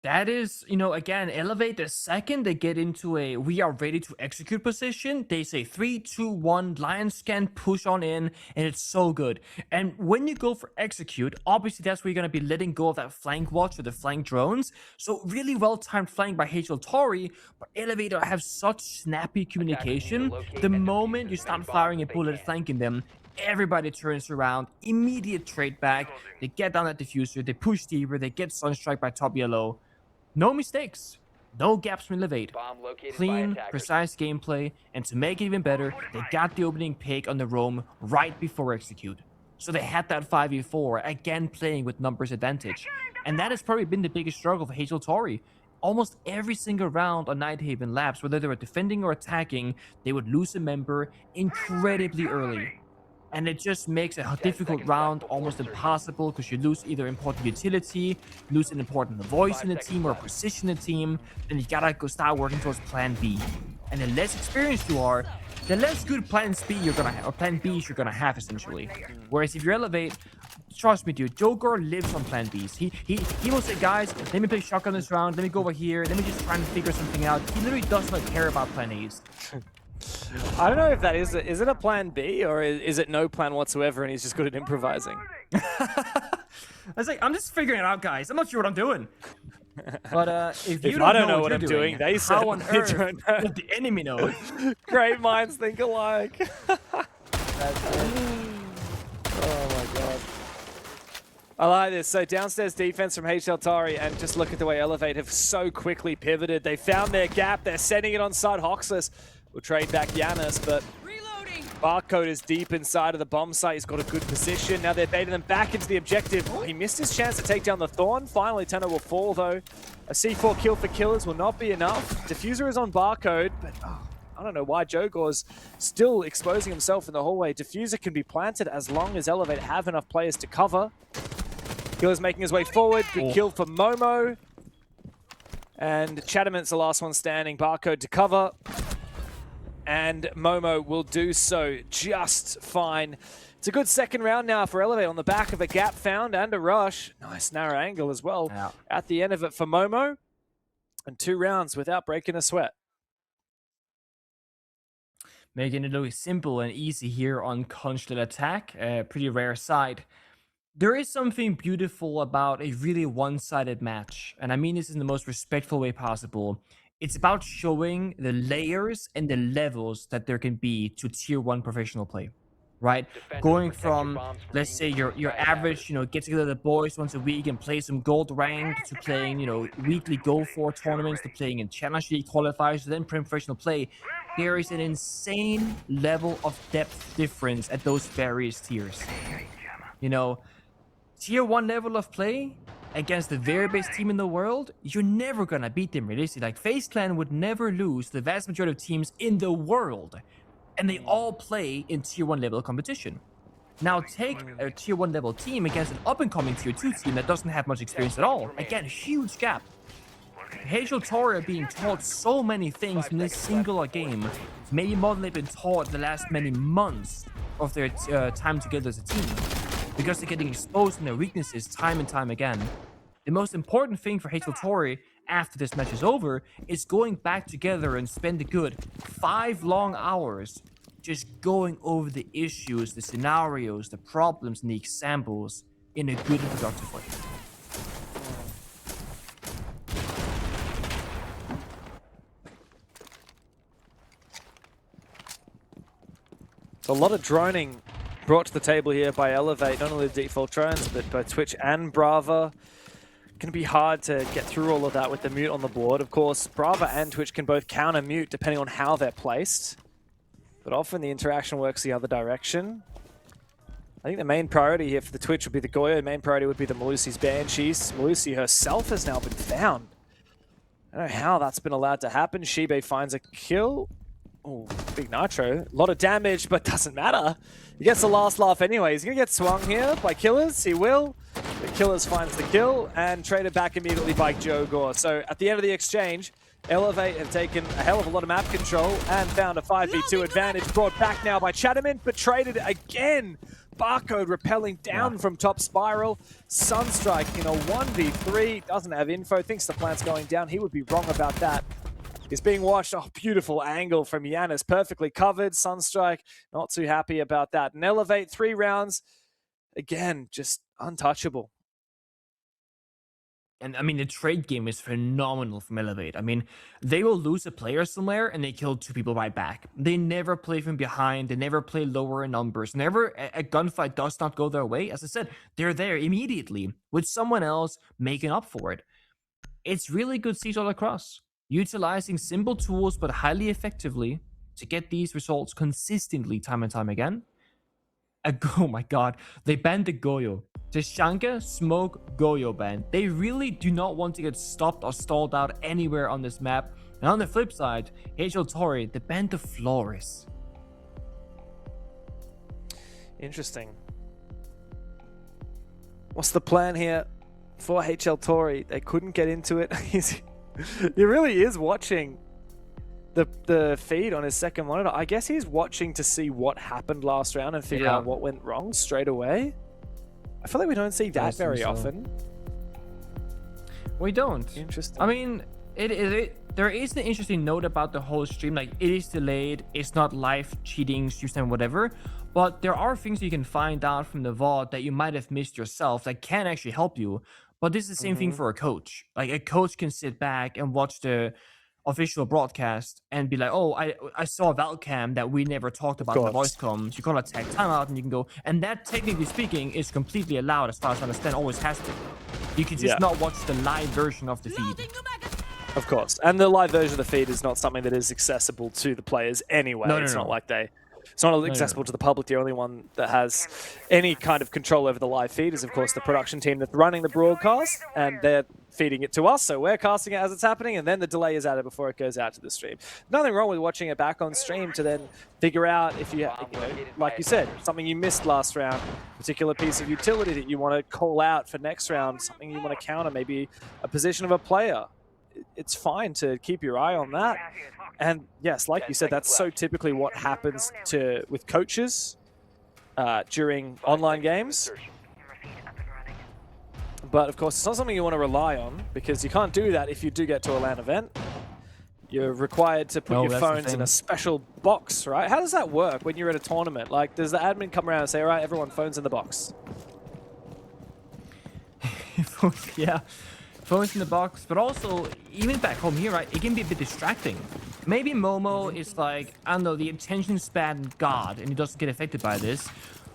That is, you know, again, Elevate the second they get into a we are ready to execute position. They say 3, 2, 1, Lion Scan, push on in, and it's so good. And when you go for execute, obviously that's where you're going to be letting go of that flank watch or the flank drones. So really well-timed flank by APL TAURI, but Elevate have such snappy communication. The moment you start firing a bullet flanking them, everybody turns around, immediate trade back. They get down that diffuser, they push deeper, they get Sunstrike by top yellow. No mistakes, no gaps from Elevate. Clean, precise gameplay, and to make it even better, they got the opening pick on the roam right before execute. So they had that 5v4, again playing with numbers advantage. And that has probably been the biggest struggle for APL TAURI. Almost every single round on Nighthaven Labs, whether they were defending or attacking, they would lose a member incredibly early. And it just makes a difficult round almost impossible because you lose either important utility, lose an important voice in the team or position in the team, then you gotta go start working towards plan B. And the less experienced you are, the less good plan B you're gonna have, or plan Bs you're gonna have essentially. Whereas if you Elevate, trust me dude, Joker lives on plan Bs. He will say, guys, let me play shotgun this round, let me go over here, let me just try and figure something out. He literally does not care about plan As. I don't know if that is it a plan B or is it no plan whatsoever and he's just good at improvising? I was like, I'm just figuring it out, guys. I'm not sure what I'm doing. But if you I don't know what what you're I'm doing, they said how on earth would the enemy know? Great minds think alike. Oh my god. I like this. So downstairs defense from HL TAURI, and just look at the way Elevate have so quickly pivoted. They found their gap. They're sending it on side. Hoxless will trade back Giannis, but Barcode is deep inside of the bomb site. He's got a good position. Now they're baiting them back into the objective. Oh, he missed his chance to take down the Thorn. Finally, Tenno will fall, though. A C4 kill for Killers will not be enough. Diffuser is on Barcode, but I don't know why Jogor's still exposing himself in the hallway. Diffuser can be planted as long as Elevate have enough players to cover. Killer's making his way forward. Good kill for Momo. And Chatament's the last one standing. Barcode to cover. And Momo will do so just fine. It's a good second round now for Elevate on the back of a gap found and a rush. Nice narrow angle as well at the end of it for Momo. And 2 rounds without breaking a sweat. Making it look simple and easy here on Constellate Attack. Pretty rare side. There is something beautiful about a really one-sided match. And I mean this in the most respectful way possible. It's about showing the layers and the levels that there can be to tier 1 professional play, right? Going from, let's say, your average, get together the boys once a week and play some gold rank, to playing, weekly Gold 4 tournaments, to playing in Challenge League qualifiers, to then professional play. There is an insane level of depth difference at those various tiers. Tier 1 level of play against the very best team in the world, you're never gonna beat them realistically. Like, FaZe Clan would never lose the vast majority of teams in the world, and they all play in tier 1 level competition. Now take a tier 1 level team against an up-and-coming tier 2 team that doesn't have much experience at all. Again, huge gap. HL TAURI are being taught so many things in this singular game, maybe more than they've been taught the last many months of their time together as a team, because they're getting exposed in their weaknesses time and time again. The most important thing for HL TAURI after this match is over is going back together and spend a good 5 long hours just going over the issues, the scenarios, the problems, and the examples in a good and productive way. So a lot of droning brought to the table here by Elevate, not only the default drones, but by Twitch and Brava. Can be hard to get through all of that with the mute on the board. Of course, Brava and Twitch can both counter mute depending on how they're placed, but often the interaction works the other direction. I think the main priority here for the Twitch would be the Goyo. The main priority would be the Malusi's Banshees. Malusi herself has now been found. I don't know how that's been allowed to happen. Shibe finds a kill. Oh, big Nitro. A lot of damage, but doesn't matter. He gets the last laugh anyway. He's going to get swung here by Killers. He will. The Killers finds the kill and traded back immediately by Jogor. So at the end of the exchange, Elevate have taken a hell of a lot of map control and found a 5v2 advantage, brought back now by Chataman, but traded again. Barcode repelling down from top spiral. Sunstrike in a 1v3. Doesn't have info. Thinks the plant's going down. He would be wrong about that. Is being watched. Oh, beautiful angle from Giannis. Perfectly covered. Sunstrike, not too happy about that. And Elevate, 3 rounds. Again, just untouchable. And I mean, the trade game is phenomenal from Elevate. I mean, they will lose a player somewhere and they kill 2 people right back. They never play from behind. They never play lower in numbers. Never a gunfight does not go their way. As I said, they're there immediately with someone else making up for it. It's really good siege all across. Utilizing simple tools but highly effectively to get these results consistently time and time again. Oh my god, they banned the Goyo. Tashanka, Smoke, Goyo ban. They really do not want to get stopped or stalled out anywhere on this map. And on the flip side, HL TAURI, they banned the Flores. Interesting. What's the plan here for HL TAURI? They couldn't get into it. He really is watching the feed on his second monitor. I guess he's watching to see what happened last round and figure out what went wrong straight away. I feel like we don't see that very often. We don't. Interesting. I mean, There is an interesting note about the whole stream. Like, it is delayed, it's not live cheating, stream time, whatever. But there are things you can find out from the VOD that you might have missed yourself that can actually help you. But this is the same thing for a coach. Like, a coach can sit back and watch the official broadcast and be like, oh, I saw a Valcam that we never talked about in the voice comms. You call it tag timeout and you can go. And that, technically speaking, is completely allowed as far as I understand, always has been. You can just not watch the live version of the feed. Of course. And the live version of the feed is not something that is accessible to the players anyway. It's not like it's not accessible to the public. The only one that has any kind of control over the live feed is, of course, the production team that's running the broadcast, and they're feeding it to us, so we're casting it as it's happening, and then the delay is added before it goes out to the stream. Nothing wrong with watching it back on stream to then figure out if you know, like you said, something you missed last round, a particular piece of utility that you want to call out for next round, something you want to counter, maybe a position of a player. It's fine to keep your eye on that. And yes, like you said, that's so typically what happens with coaches during online games. But of course, it's not something you want to rely on, because you can't do that if you do get to a LAN event. You're required to put your phones in a special box, right? How does that work when you're at a tournament? Like, does the admin come around and say, all right, everyone, phones in the box? Yeah. Phones in the box, but also, even back home here, right, it can be a bit distracting. Maybe Momo is like, I don't know, the attention span god, and he doesn't get affected by this.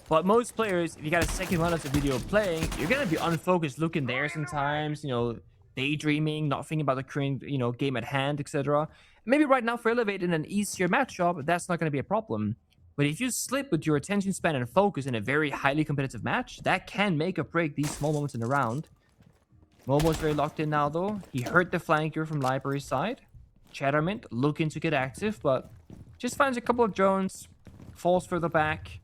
But most players, if you got a second run of the video playing, you're gonna be unfocused looking there sometimes, you know, daydreaming, not thinking about the current, you know, game at hand, etc. Maybe right now for Elevate in an easier matchup, that's not gonna be a problem. But if you slip with your attention span and focus in a very highly competitive match, that can make or break these small moments in the round. Momo's very locked in now, though. He heard the flanker from Library's side. Chattermint looking to get active, but just finds a couple of drones, falls further back.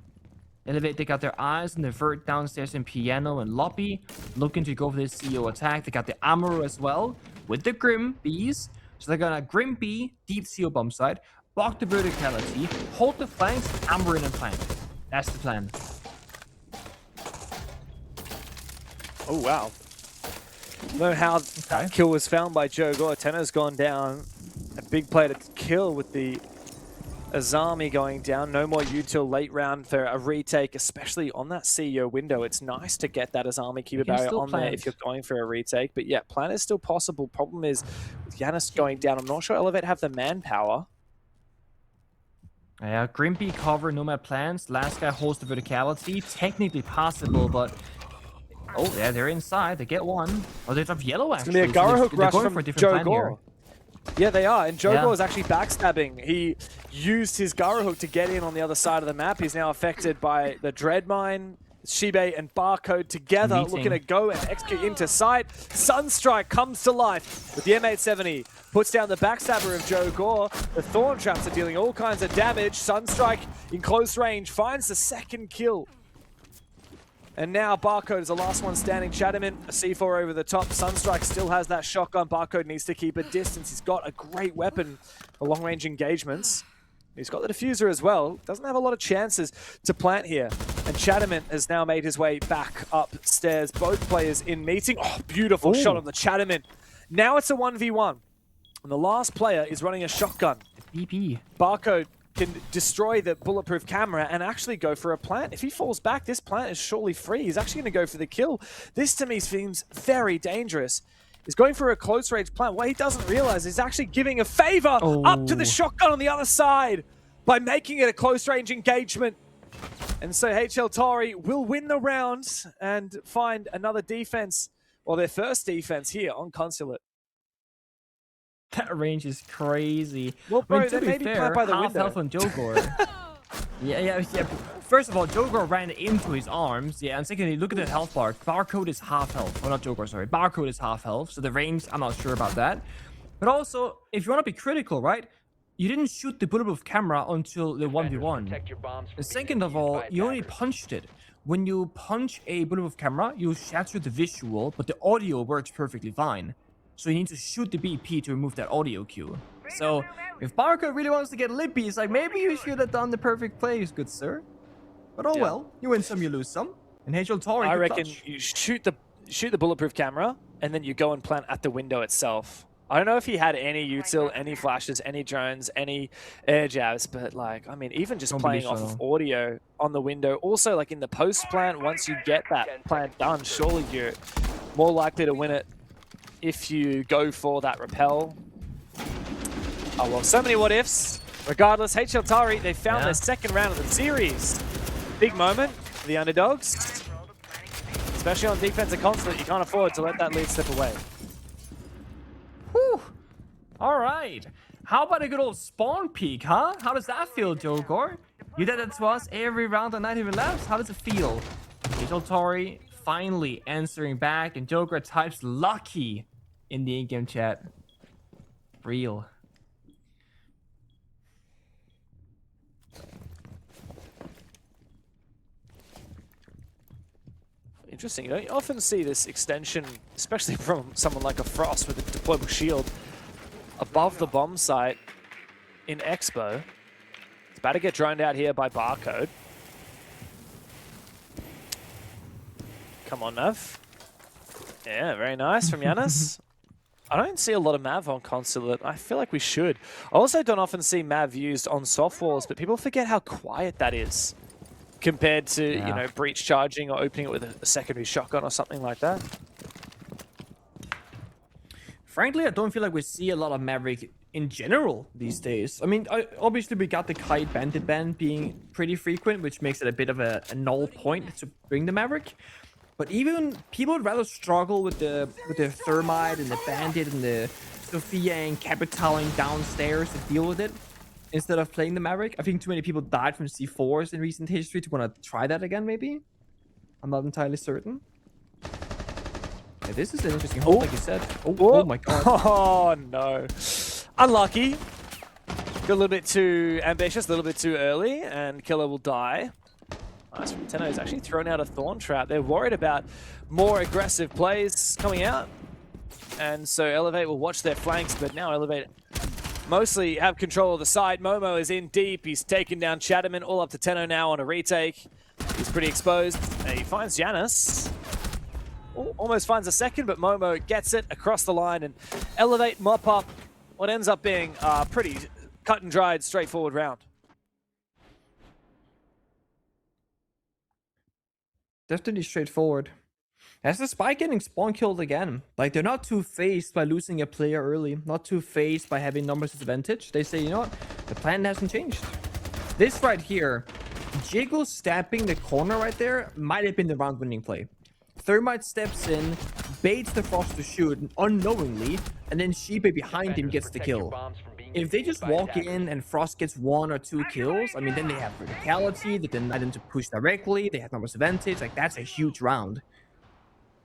Elevate, they got their eyes on the vert downstairs in Piano and Loppy, looking to go for this CEO attack. They got the Amuro as well, with the Grim Bees. So they're gonna Grim Bee, deep CO bomb side, block the verticality, hold the flanks, Amber in and plant. That's the plan. Oh, wow. I don't know how that kill was found by Joe Gore. Tenna's gone down. A big play to kill with the Azami going down. No more util late round for a retake, especially on that CEO window. It's nice to get that Azami keeper barrier on there if you're going for a retake. But yeah, plan is still possible. Problem is, with Yanis going down, I'm not sure Elevate have the manpower. Yeah, Grimpy cover, nomad plans. Last guy holds the verticality. Technically possible, but... Oh, yeah, they're inside. They get one. Oh, they drop yellow, actually. It's going to be a Gara hook rush from Joe Gore. Here. Yeah, they are. And Joe Gore is actually backstabbing. He used his Gara hook to get in on the other side of the map. He's now affected by the Dreadmine, Shibe, and Barcode together, looking to go and execute into sight. Sunstrike comes to life with the M870. Puts down the backstabber of Joe Gore. The Thorn Traps are dealing all kinds of damage. Sunstrike in close range finds the second kill. And now Barcode is the last one standing. Chatterman, a C4 over the top. Sunstrike still has that shotgun. Barcode needs to keep a distance. He's got a great weapon for long-range engagements. He's got the diffuser as well. Doesn't have a lot of chances to plant here. And Chatterman has now made his way back upstairs. Both players in meeting. Oh, beautiful shot on the Chatterman. Now it's a 1v1. And the last player is running a shotgun. BP. Barcode can destroy the bulletproof camera and actually go for a plant. If he falls back, this plant is surely free. He's actually going to go for the kill. This to me seems very dangerous. He's going for a close range plant. What he doesn't realize is actually giving a favor up to the shotgun on the other side by making it a close range engagement. And so HL TAURI will win the round and find another defense, or their first defense here on Consulate. That range is crazy. Well, bro, I mean, to they be may be fair, plant by the half window. health on Joe Gore. yeah. First of all, Joe Gore ran into his arms. Yeah, and secondly, look at the health bar. Barcode is half health. Oh, not Joe Gore, sorry. Barcode is half health. So the range, I'm not sure about that. But also, if you want to be critical, right? You didn't shoot the bulletproof camera until the 1v1. And second of all, you only punched it. When you punch a bulletproof camera, you shatter the visual, but the audio works perfectly fine. So you need to shoot the BP to remove that audio cue. So if Barcode really wants to get lippy, it's like, maybe you should have done the perfect plays, good sir. But oh well, you win some, you lose some. And HL TAURI, I reckon you shoot the bulletproof camera, and then you go and plant at the window itself. I don't know if he had any util, any flashes, any drones, any air jabs, but like, I mean, even just playing off of audio on the window. Also, like in the post plant, once you get that plant done, surely you're more likely to win it if you go for that repel. Oh well, so many what ifs. Regardless, HL TAURI, they found their second round of the series. Big moment for the underdogs. Especially on defensive console, you can't afford to let that lead slip away. Whew. All right. How about a good old spawn peek, huh? How does that feel, Jogor? You did that to us every round on 90 laps. How does it feel? HL TAURI finally answering back, and Joker types lucky in the in-game chat. Real. Interesting. You don't often see this extension, especially from someone like a Frost with a deployable shield, above the bomb site in Expo. It's about to get droned out here by Barcode. Come on, Mav. Yeah, very nice from Yanis. I don't see a lot of Mav on Consulate. I feel like we should. I also don't often see Mav used on soft walls, but people forget how quiet that is compared to, you know, breach charging or opening it with a secondary shotgun or something like that. Frankly, I don't feel like we see a lot of Maverick in general these days. I mean, obviously we got the Kite Bandit ban being pretty frequent, which makes it a bit of a null point to bring the Maverick. But even people would rather struggle with the Thermite and the Bandit and the Sophia and Capitaling downstairs to deal with it instead of playing the Maverick. I think too many people died from C4s in recent history to want to try that again, maybe. I'm not entirely certain. Yeah, this is an interesting hold, like you said. Oh my god. Oh no. Unlucky. Got a little bit too ambitious, a little bit too early, and Killer will die. Nice from Tenno. He's actually thrown out a Thorn Trap. They're worried about more aggressive plays coming out. And so Elevate will watch their flanks, but now Elevate mostly have control of the side. Momo is in deep. He's taken down Chatterman, all up to Tenno now on a retake. He's pretty exposed. And he finds Janus. Almost finds a second, but Momo gets it across the line and Elevate mop up what ends up being a pretty cut and dried, straightforward round. Definitely straightforward. As the Spike getting spawn killed again. Like, they're not too phased by losing a player early. Not too phased by having numbers disadvantage. They say, you know what? The plan hasn't changed. This right here, Jiggle stabbing the corner right there might have been the round winning play. Thermite steps in, baits the Frost to shoot unknowingly, and then Sheepa behind him gets the kill. If they just walk in and Frost gets 1 or 2 kills, I mean, then they have verticality, they deny them to push directly, they have numbers advantage, like that's a huge round.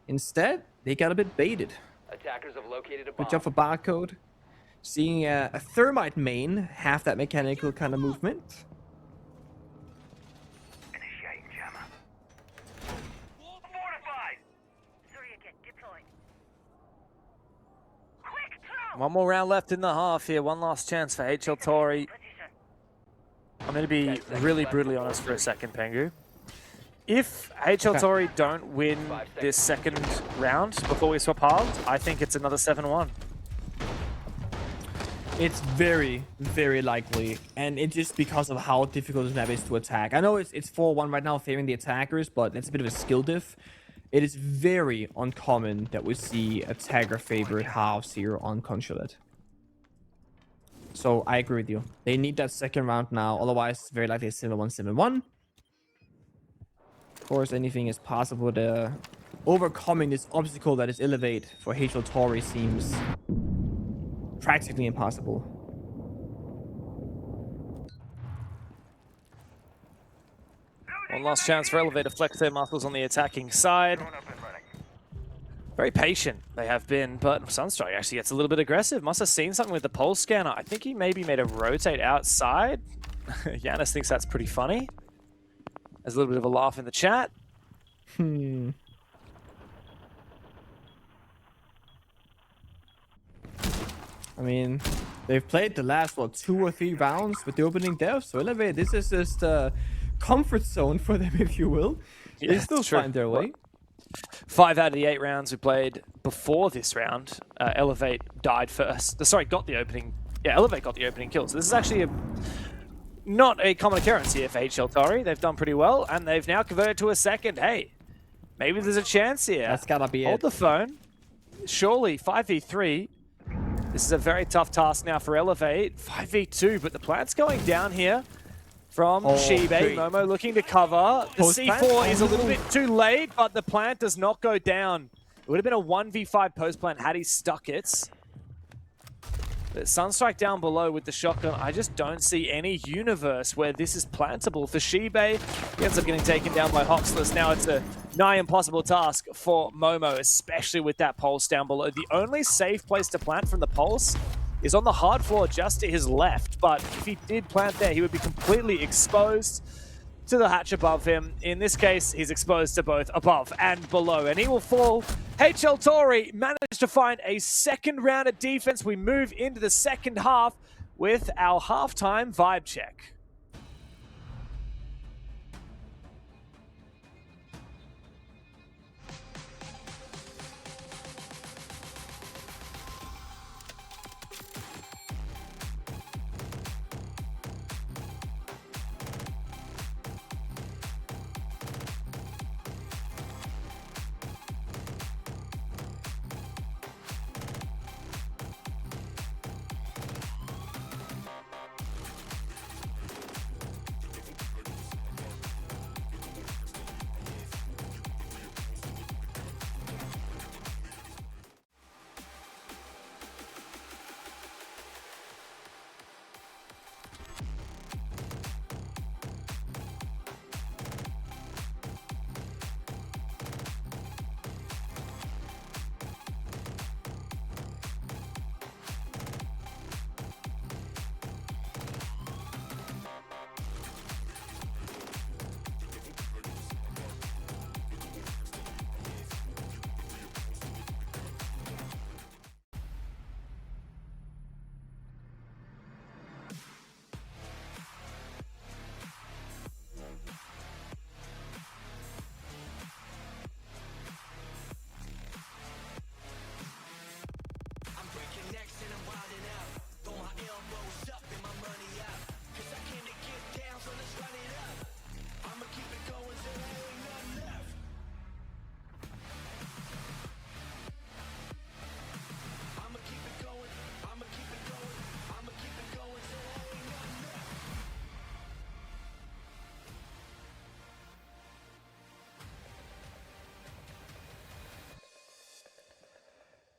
Instead, they got a bit baited. Attackers have located a bomb. Good job for Barcode. Seeing a Thermite main have that mechanical kind of movement. One more round left in the half here. One last chance for HL TAURI. I'm going to be really brutally honest for a second, Pengu. If HL TAURI don't win this second round before we swap halves, I think it's another 7-1. It's very, very likely. And it's just because of how difficult this map is to attack. I know it's 4-1 right now favoring the attackers, but it's a bit of a skill diff. It is very uncommon that we see attacker favorite halves here on Consulate. So I agree with you. They need that second round now. Otherwise, it's very likely a 7-1. Of course, anything is possible. Overcoming this obstacle that is Elevate for HL TAURI seems practically impossible. One last chance for Elevate to flex their muscles on the attacking side. Very patient they have been, but Sunstrike actually gets a little bit aggressive. Must have seen something with the pulse scanner. I think he maybe made a rotate outside. Yanis thinks that's pretty funny. There's a little bit of a laugh in the chat. I mean, they've played the last, what, 2 or 3 rounds with the opening dev, so Elevate, this is just a comfort zone for them, if you will. Yeah, they still find their way. 5 out of the 8 rounds we played before this round, Elevate died first. Sorry, got the opening. Yeah, Elevate got the opening kill. So this is actually not a common occurrence here for HL TAURI. They've done pretty well, and they've now converted to a second. Hey, maybe there's a chance here. That's gotta be Hold the phone. Surely, 5v3. This is a very tough task now for Elevate. 5v2, but the plant's going down here from Shibe. Momo looking to cover. The C4 is a little bit too late, but the plant does not go down. It would have been a 1v5 post plant had he stuck it. But Sunstrike down below with the shotgun. I just don't see any universe where this is plantable. For Shibe, he ends up getting taken down by Hoxless. Now it's a nigh impossible task for Momo, especially with that pulse down below. The only safe place to plant from the pulse is on the hard floor just to his left. But if he did plant there, he would be completely exposed to the hatch above him. In this case, he's exposed to both above and below, and he will fall. HL TAURI managed to find a second round of defense. We move into the second half with our halftime vibe check.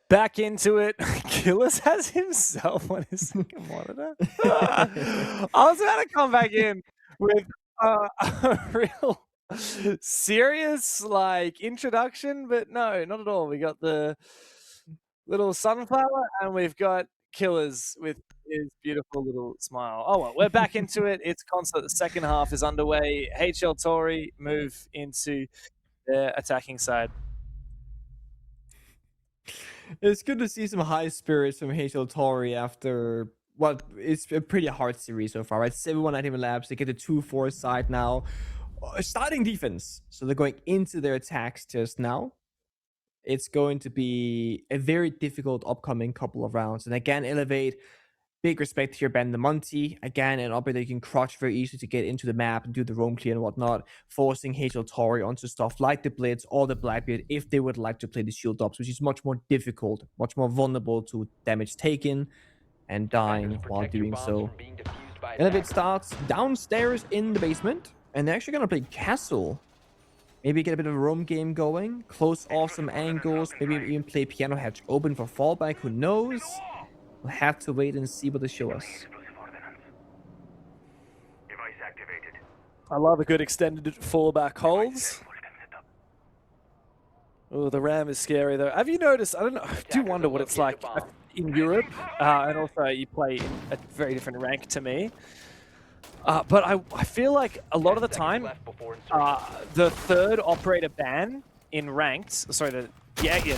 Back into it. Killers has himself on his second monitor. I was about to come back in with a real serious introduction, but no, not at all. We got the little sunflower and we've got Killers with his beautiful little smile. Oh well, we're back into it. It's concert. The second half is underway. HL TAURI move into their attacking side. It's good to see some high spirits from HL TAURI after what is a pretty hard series so far, right? 7-1 at Human Labs. They get a 2-4 side now. Starting defense. So they're going into their attacks just now. It's going to be a very difficult upcoming couple of rounds. And again, Elevate, big respect here, Ben the Monty. Again, an operator you can crouch very easily to get into the map and do the roam clear and whatnot, forcing HL TAURI onto stuff like the Blitz or the Blackbeard if they would like to play the shield ups, which is much more difficult, much more vulnerable to damage taken and dying while doing so. Elevate starts downstairs in the basement, and they're actually going to play Castle. Maybe get a bit of a roam game going, close off some angles, maybe even play Piano Hatch open for fallback, who knows? We'll have to wait and see what they show us. I love a good extended fallback holds. Oh, the RAM is scary though. Have you noticed, I don't know, I do wonder what it's like in Europe, and also you play in a very different rank to me. But I feel like a lot of the time, the third operator ban in ranked, sorry, the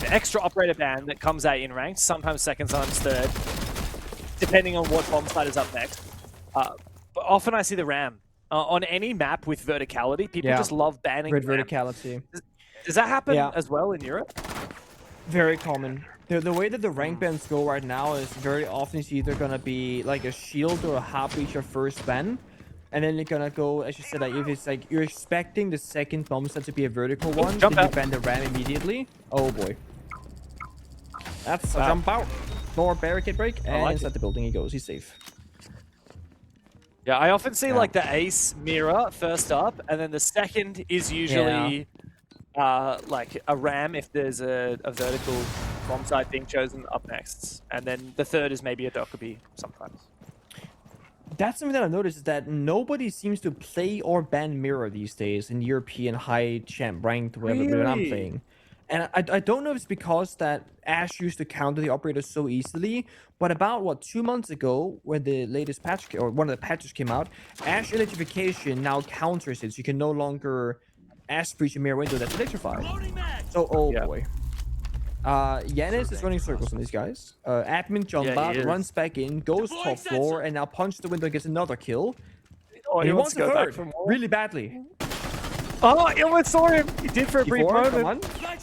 extra operator ban that comes out in ranked, sometimes second, sometimes third, depending on what bomb site is up next. But often I see the RAM. On any map with verticality, people just love banning Red verticality. Does that happen Yeah. as well in Europe? Very common. The way that the rank bans go right now is very often it's either gonna be like a shield or a half reach your first ban. And then you're gonna go, as you said, like if it's like you're expecting the second bomb set to be a vertical one, jump then you out. ban the ram immediately. Oh boy. That's a Wow. jump out. More barricade break, and like inside it. the building he goes. He's safe. Yeah, I often see Yeah. like the ace mirror first up, and then the second is usually like a ram if there's a vertical bomb site being chosen up next. And then the third is maybe a Dokkaebi sometimes. That's something that I've noticed is that nobody seems to play or ban mirror these days in European high champ ranked whatever when I'm Really? playing. And I don't know if it's because that Ash used to counter the operator so easily, but about what 2 months ago, when the latest patch or one of the patches came out, Ash electrification now counters it, so you can no longer Ash breach a mirror window that's electrified. So oh Yeah. boy. Yanis is running circles on these guys. Admin jump Yeah, he out, is. runs back in, goes top floor, and now punches the window, gets another kill. Oh, And he wants wants to go a back third, for more. really badly. Oh, he almost saw him. He did for a brief Before, moment. come on.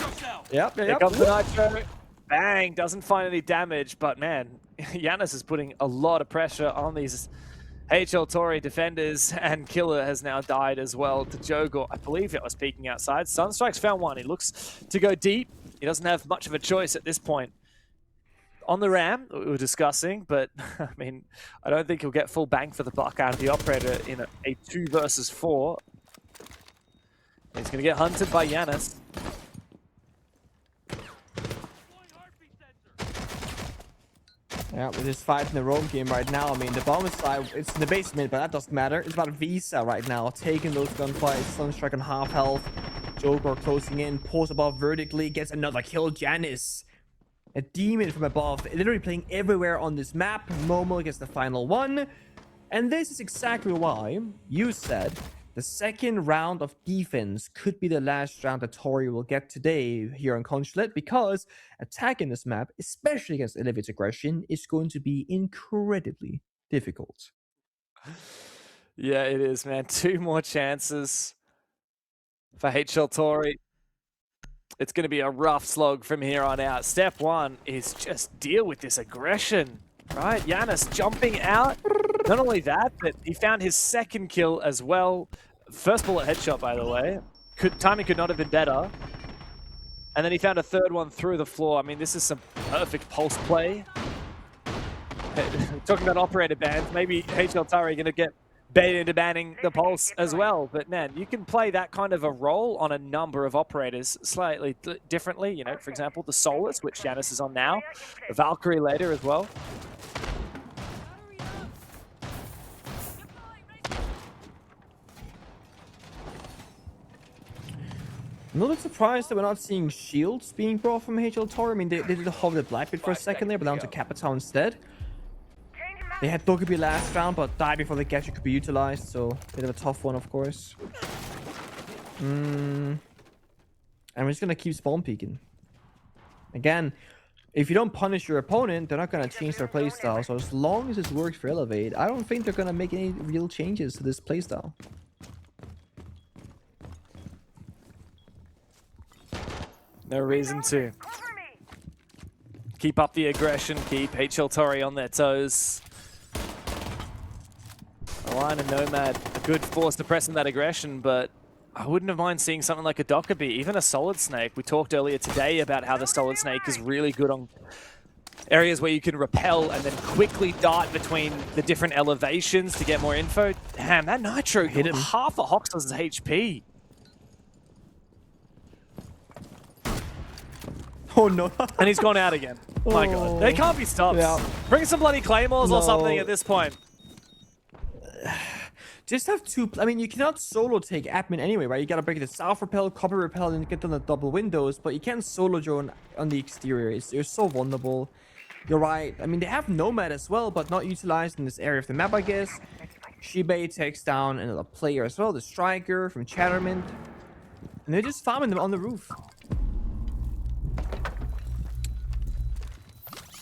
Yep, Here yep. comes the Nitro. Bang! Doesn't find any damage, but man, Yanis is putting a lot of pressure on these HL TAURI defenders, and Killer has now died as well to Jogor. I believe it was peeking outside. Sunstrike's found one. He looks to go deep. He doesn't have much of a choice at this point. On the ram, that we were discussing, but I mean, I don't think he'll get full bang for the buck out of the operator in a 2 versus 4. He's going to get hunted by Yanis. Yeah, with this fight in the roam game right now, I mean, the bomb side, it's in the basement, but that doesn't matter. It's about Visa right now, taking those gunfights, Sunstrike on half health, Joker closing in, pulls above vertically, gets another kill, Janice. A demon from above, literally playing everywhere on this map. Momo gets the final one. And this is exactly why you said the second round of defense could be the last round that TAURI will get today here on Consulate, because attacking this map, especially against Elevate's aggression, is going to be incredibly difficult. Yeah, it is, man. 2 more chances for HL TAURI. It's going to be a rough slog from here on out. Step 1 is just deal with this aggression, right? Yanis jumping out. Not only that, but he found his second kill as well. First bullet headshot, by the way. Timing could not have been better. And then he found a third one through the floor. I mean, this is some perfect pulse play. Talking about operator bans, maybe HL TAURI going to get baited into banning the pulse as well. But man, you can play that kind of a role on a number of operators slightly differently. You know, for example, the Solus, which Yanis is on now. The Valkyrie later as well. I'm a little bit surprised that we're not seeing shields being brought from HL TAURI. I mean, they did hold the Blackbeard for a second there, but down to Capitão instead. They had Dokkaebi last round, but died before the gadget could be utilized, so a bit of a tough one, of course. And we're just gonna keep spawn peeking. Again, if you don't punish your opponent, they're not gonna change their playstyle. So as long as this works for Elevate, I don't think they're gonna make any real changes to this playstyle. No reason to. Keep up the aggression, keep HL TAURI on their toes. Align and Nomad, a good force suppressing that aggression, but I wouldn't have mind seeing something like a Dokkaebi, even a Solid Snake. We talked earlier today about how the Solid Snake is really good on areas where you can repel and then quickly dart between the different elevations to get more info. Damn, that Nitro hit him half of Hoxler's HP. Oh no. And he's gone out again. My god. They can't be stopped. Yeah. Bring some bloody claymores or something at this point. Just have two. I mean, you cannot solo take admin anyway, right? You gotta break the south repel, copper repel, and get on the double windows, but you can't solo drone on the exterior. You're so vulnerable. You're right. I mean, they have Nomad as well, but not utilized in this area of the map, I guess. Shibei takes down another player as well, the Striker from Chatterman. And they're just farming them on the roof.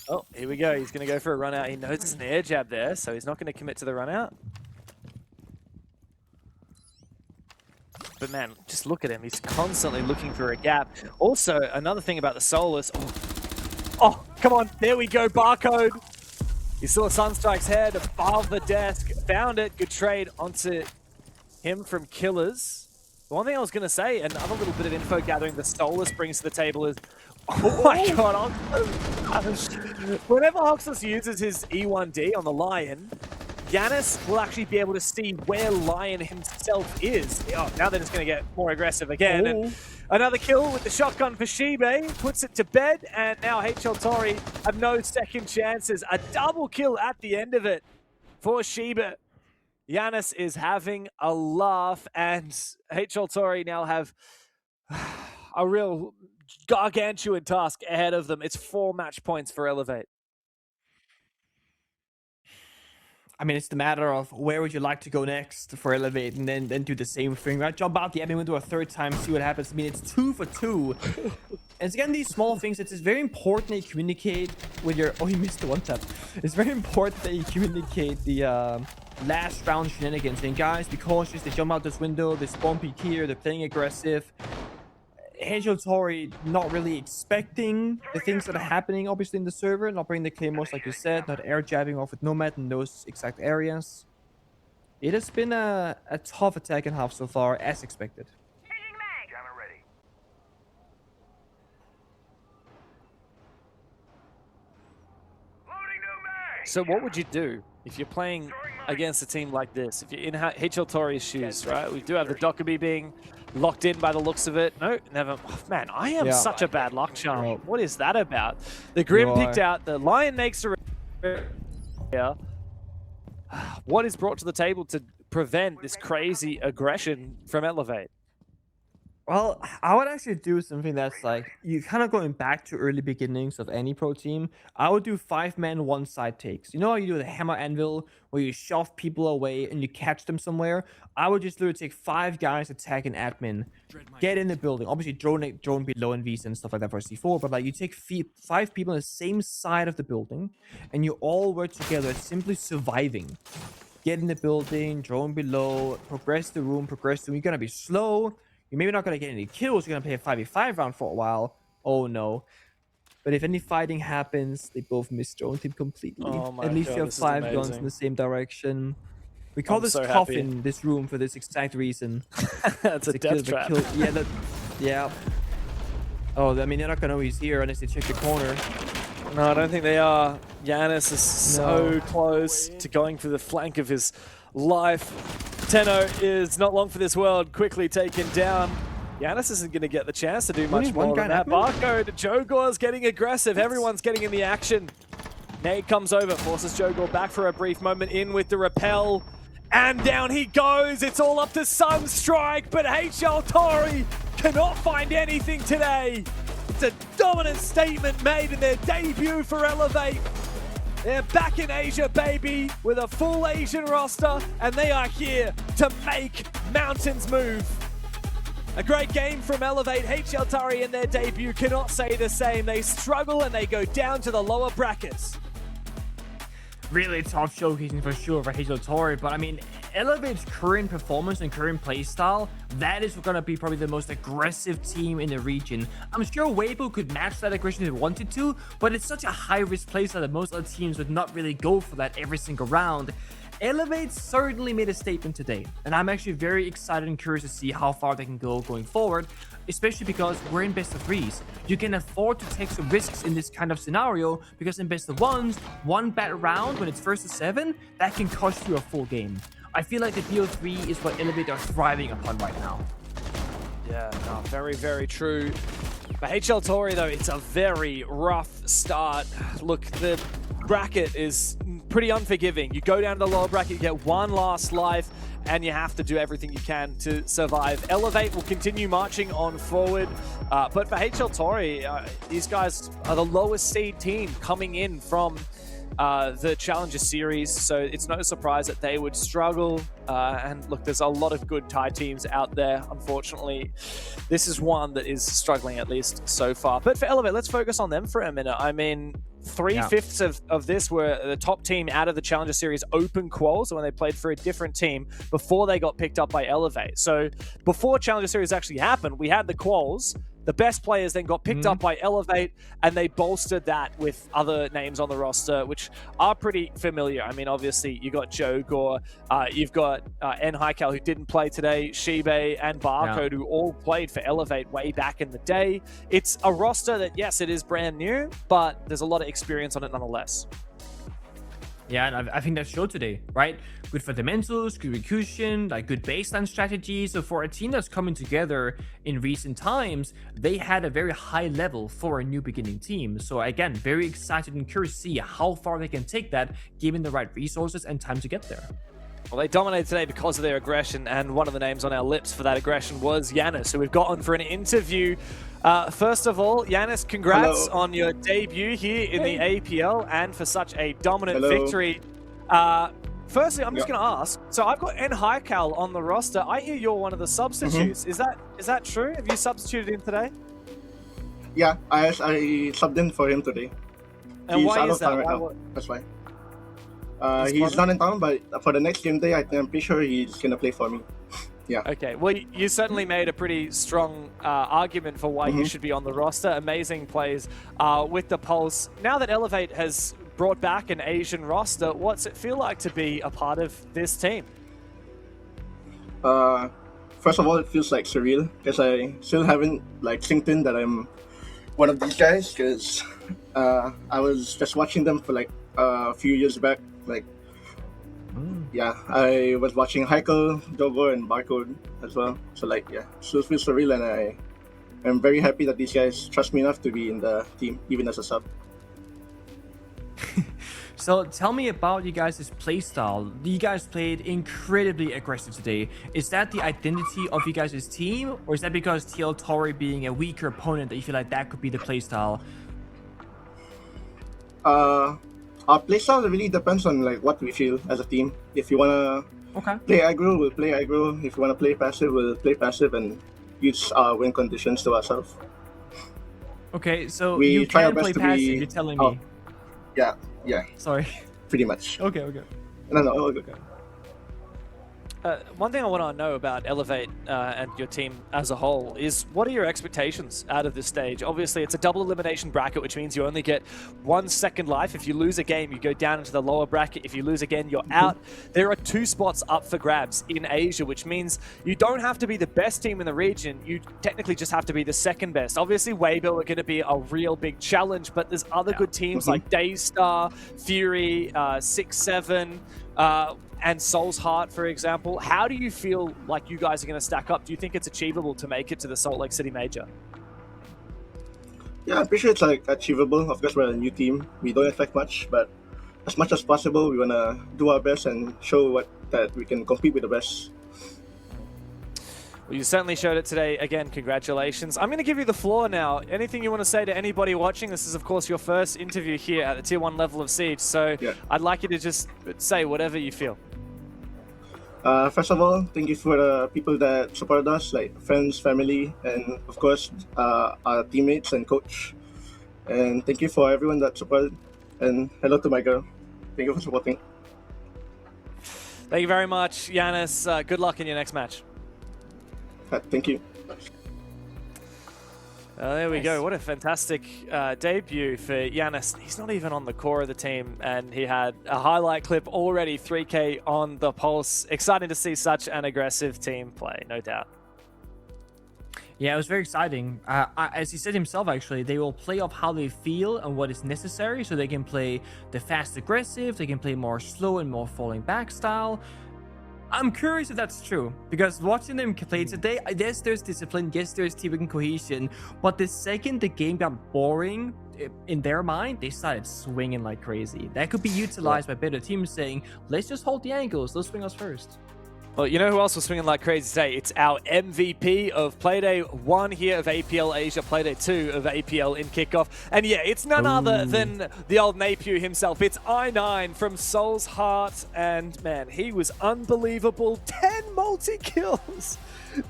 Oh, here we go. He's going to go for a run out. He knows there's an air jab there, so he's not going to commit to the run out. But man, just look at him. He's constantly looking for a gap. Also, another thing about the Solus. Oh, come on. There we go. Barcode. You saw Sunstrike's head above the desk. Found it. Good trade onto him from Killers. The one thing I was going to say, another little bit of info gathering the Solus brings to the table is, oh my god, whenever Hoxless uses his E1D on the Lion, Giannis will actually be able to see where Lion himself is. Oh, now they're just going to get more aggressive again. And another kill with the shotgun for Shibe, puts it to bed, and now HL Tori have no second chances. A double kill at the end of it for Shibe. Giannis is having a laugh, and HL Tori now have a real gargantuan task ahead of them. It's 4 match points for Elevate. I mean, it's the matter of where would you like to go next for Elevate, and then do the same thing, right? Jump out the admin window a third time, see what happens. I mean, it's 2 for 2. And again, these small things, it's very important that you communicate with your... Oh, he missed the one tap. It's very important that you communicate the last round shenanigans. And guys, be cautious. They jump out this window, they spawn peek here, they're playing aggressive. HL Tori not really expecting the things that are happening, obviously, in the server. Not bringing the claymores, like you said. Not air jabbing off with Nomad in those exact areas. It has been a tough attack and half so far, as expected. So what would you do if you're playing against a team like this? If you're in HL Tori's shoes, right? We do have the Dokkaebi being locked in by the looks of it. No, never. Oh, man, I am such a bad luck charm. What is that about? The Grim picked out. The Lion makes a... Yeah. What is brought to the table to prevent this crazy aggression from Elevate? Well, I would actually do something that's like, you kind of going back to early beginnings of any pro team. I would do 5-man one-side takes. You know how you do the hammer anvil, where you shove people away and you catch them somewhere? I would just literally take 5 guys, attack an admin, get in the building. Obviously, drone below and Vs and stuff like that for C4, but like you take 5 people on the same side of the building, and you all work together, simply surviving. Get in the building, drone below, progress the room. You're going to be slow. You're maybe not going to get any kills. You're going to play a 5v5 round for a while. Oh, no. But if any fighting happens, they both miss drone team completely. At least you have 5 guns in the same direction. We call this tough in this room for this exact reason. That's a death trap. Yeah. Oh, I mean, they're not going to know he's here unless they check the corner. No, I don't think they are. Giannis is so close to going for the flank of his life. Tenno is not long for this world, quickly taken down. Giannis isn't going to get the chance to do much more than that. Barcode, Jogor's getting aggressive. Everyone's getting in the action. Nate comes over, forces Jogor back for a brief moment in with the repel. And down he goes. It's all up to Sunstrike, but HL Tori cannot find anything today. It's a dominant statement made in their debut for Elevate. They're back in Asia, baby, with a full Asian roster, and they are here to make mountains move. A great game from Elevate. HL Tori in their debut cannot say the same. They struggle and they go down to the lower brackets. Really tough showcasing for sure for HL Tori, but I mean, Elevate's current performance and current playstyle, that is going to be probably the most aggressive team in the region. I'm sure Weibo could match that aggression if it wanted to, but it's such a high-risk playstyle that most other teams would not really go for that every single round. Elevate certainly made a statement today, and I'm actually very excited and curious to see how far they can go going forward, especially because we're in best of 3s. You can afford to take some risks in this kind of scenario, because in best of 1s, one bad round when it's 1st to 7, that can cost you a full game. I feel like the BO3 is what Elevate are thriving upon right now. Yeah, no, very, very true. For HL Tori, though, it's a very rough start. Look, the bracket is pretty unforgiving. You go down to the lower bracket, you get one last life, and you have to do everything you can to survive. Elevate will continue marching on forward, but for HL Tori, these guys are the lowest seed team coming in from the Challenger Series, so it's no surprise that they would struggle. And look, there's a lot of good Thai teams out there. Unfortunately, this is one that is struggling, at least so far. But for Elevate, let's focus on them for a minute. I mean, 3/5 of this were the top team out of the Challenger Series open quals when they played for a different team before they got picked up by Elevate. So before Challenger Series actually happened, we had the quals. The best players then got picked up by Elevate, and they bolstered that with other names on the roster, which are pretty familiar. I mean, obviously, you got Joe Gore, you've got N. Haikal, who didn't play today, Shibe, and Barcode, who all played for Elevate way back in the day. It's a roster that, yes, it is brand new, but there's a lot of experience on it nonetheless. Yeah, and I think that showed today, right? Good fundamentals, good execution, like good baseline strategy. So for a team that's coming together in recent times, they had a very high level for a new beginning team. So again, very excited and curious to see how far they can take that, given the right resources and time to get there. Well, they dominated today because of their aggression, and one of the names on our lips for that aggression was Yanis, who we've got on for an interview. First of all, Yanis, congrats on your debut here in the APL and for such a dominant victory. Firstly, I'm just going to ask, so I've got N. Haikal on the roster. I hear you're one of the substitutes. Is that true? Have you substituted in today? Yeah, I subbed in for him today. And he's why out is of town that? right now. That's why. He's not in town, but for the next game day, I'm pretty sure he's going to play for me. Yeah. Okay. Well, you certainly made a pretty strong argument for why you should be on the roster. Amazing plays with the Pulse. Now that Elevate has brought back an Asian roster, what's it feel like to be a part of this team? First of all, it feels like surreal because I still haven't synced in that I'm one of these guys, because I was just watching them for a few years back. Yeah, I was watching Haikal, Dogo, and Barcode as well. So still feels surreal, and I'm very happy that these guys trust me enough to be in the team, even as a sub. So tell me about you guys' playstyle. You guys played incredibly aggressive today. Is that the identity of you guys' team, or is that because TAURI being a weaker opponent that you feel like that could be the playstyle? Our playstyle really depends on what we feel as a team. If you wanna play aggro, we'll play aggro. If you wanna play passive, we'll play passive and use our win conditions to ourselves. Okay, so we you try can our best play to passive, be... you're telling me. Yeah. Sorry. Pretty much. Okay. No, okay. One thing I want to know about Elevate and your team as a whole is, what are your expectations out of this stage? Obviously, it's a double elimination bracket, which means you only get 1 second life. If you lose a game, you go down into the lower bracket. If you lose again, you're out. There are 2 spots up for grabs in Asia, which means you don't have to be the best team in the region. You technically just have to be the second best. Obviously, Weibo are going to be a real big challenge, but there's other good teams like Daystar, Fury, 6-7, and Soul's Heart, for example. How do you feel like you guys are going to stack up? Do you think it's achievable to make it to the Salt Lake City Major? Yeah, I'm pretty sure it's achievable. Of course, we're a new team. We don't expect much, but as much as possible, we want to do our best and show that we can compete with the best. Well, you certainly showed it today. Again, congratulations. I'm going to give you the floor now. Anything you want to say to anybody watching? This is, of course, your first interview here at the Tier 1 level of Siege, so I'd like you to just say whatever you feel. First of all, thank you for the people that supported us, like friends, family, and of course, our teammates and coach. And thank you for everyone that supported. And hello to my girl. Thank you for supporting. Thank you very much, Yanis. Good luck in your next match. Thank you. There we go. What a fantastic debut for Yanis. He's not even on the core of the team, and he had a highlight clip already, 3K on the Pulse. Exciting to see such an aggressive team play, no doubt. Yeah, it was very exciting. As he said himself, actually, they will play off how they feel and what is necessary, so they can play the fast aggressive, they can play more slow and more falling back style. I'm curious if that's true, because watching them play today, yes, there's discipline, yes, there's teamwork and cohesion, but the second the game got boring, in their mind, they started swinging like crazy. That could be utilized by better teams saying, let's just hold the angles, let's swing us first. Well, you know who else was swinging like crazy today? It's our MVP of Playday 1 here of APL Asia, Playday 2 of APL in Kickoff. And yeah, it's none other than the old Napier himself. It's I9 from Soul's Heart. And man, he was unbelievable. 10 multi-kills.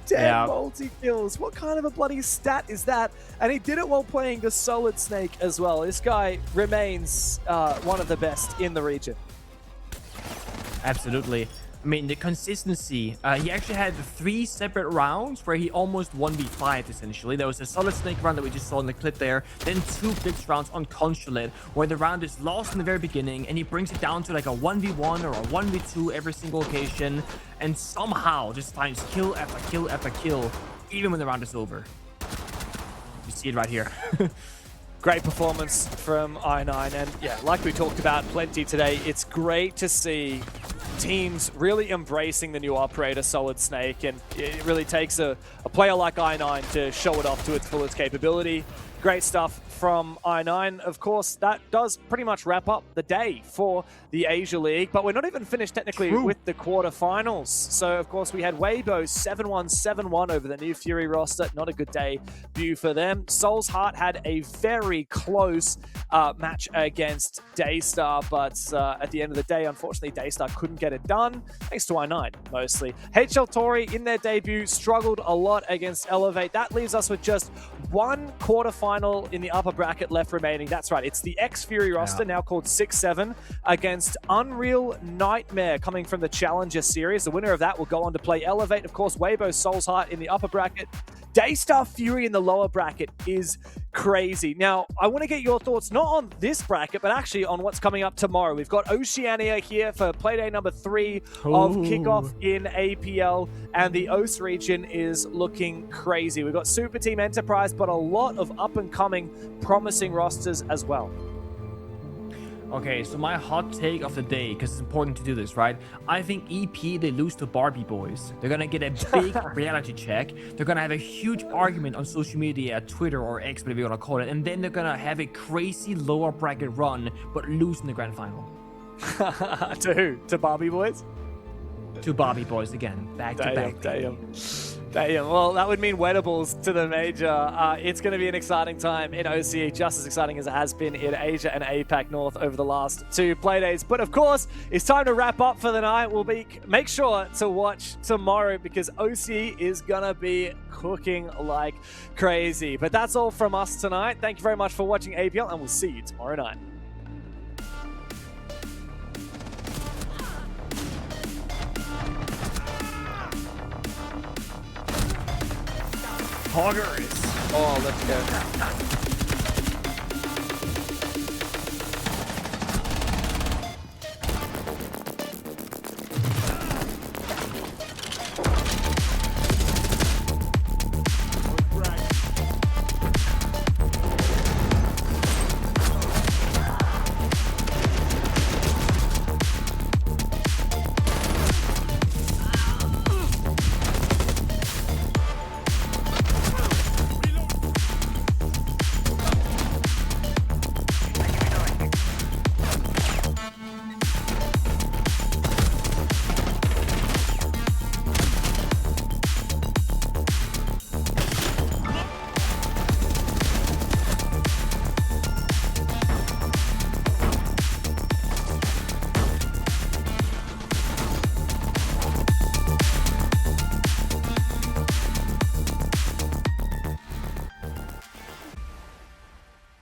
10 multi-kills. What kind of a bloody stat is that? And he did it while playing the Solid Snake as well. This guy remains one of the best in the region. Absolutely. I mean, the consistency. He actually had 3 separate rounds where he almost 1v5 essentially. There was a Solid Snake round that we just saw in the clip there. Then 2 Blitz rounds on Consulate where the round is lost in the very beginning and he brings it down to like a 1v1 or a 1v2 every single occasion and somehow just finds kill after kill after kill even when the round is over. You see it right here. Great performance from I9, and yeah, like we talked about plenty today, it's great to see teams really embracing the new operator Solid Snake, and it really takes a player like I9 to show it off to its fullest capability. Great stuff from I9. Of course, that does pretty much wrap up the day for the Asia League, but we're not even finished technically with the quarterfinals. So, of course, we had Weibo 7-1, 7-1 over the new Fury roster. Not a good debut for them. Soul's Heart had a very close match against Daystar, but at the end of the day, unfortunately, Daystar couldn't get it done, thanks to I9, mostly. HL TAURI, in their debut, struggled a lot against Elevate. That leaves us with just one quarterfinal in the upper bracket left remaining. That's right, it's the X-Fury roster, now called 6-7, against Unreal Nightmare, coming from the Challenger Series. The winner of that will go on to play Elevate. Of course, Weibo Soul's Heart in the upper bracket. Daystar Fury in the lower bracket is crazy. Now, I want to get your thoughts, not on this bracket, but actually on what's coming up tomorrow. We've got Oceania here for Playday number 3 of Kickoff in APL, and the OS region is looking crazy. We've got Super Team Enterprise, but a lot of up-and-coming, promising rosters as well. Okay, so my hot take of the day, because it's important to do this, right? I think EP, they lose to Barbie Boys. They're going to get a big reality check. They're going to have a huge argument on social media, Twitter or X, whatever you want to call it. And then they're going to have a crazy lower bracket run, but lose in the grand final. To who? To Barbie Boys? To Barbie Boys again. Back to back. Damn. Well, that would mean Wettables to the major. It's going to be an exciting time in OCE, just as exciting as it has been in Asia and APAC North over the last 2 Playdays. But of course, it's time to wrap up for the night. We'll make sure to watch tomorrow because OCE is going to be cooking like crazy. But that's all from us tonight. Thank you very much for watching APL, and we'll see you tomorrow night. Hoggers. Oh, let's go.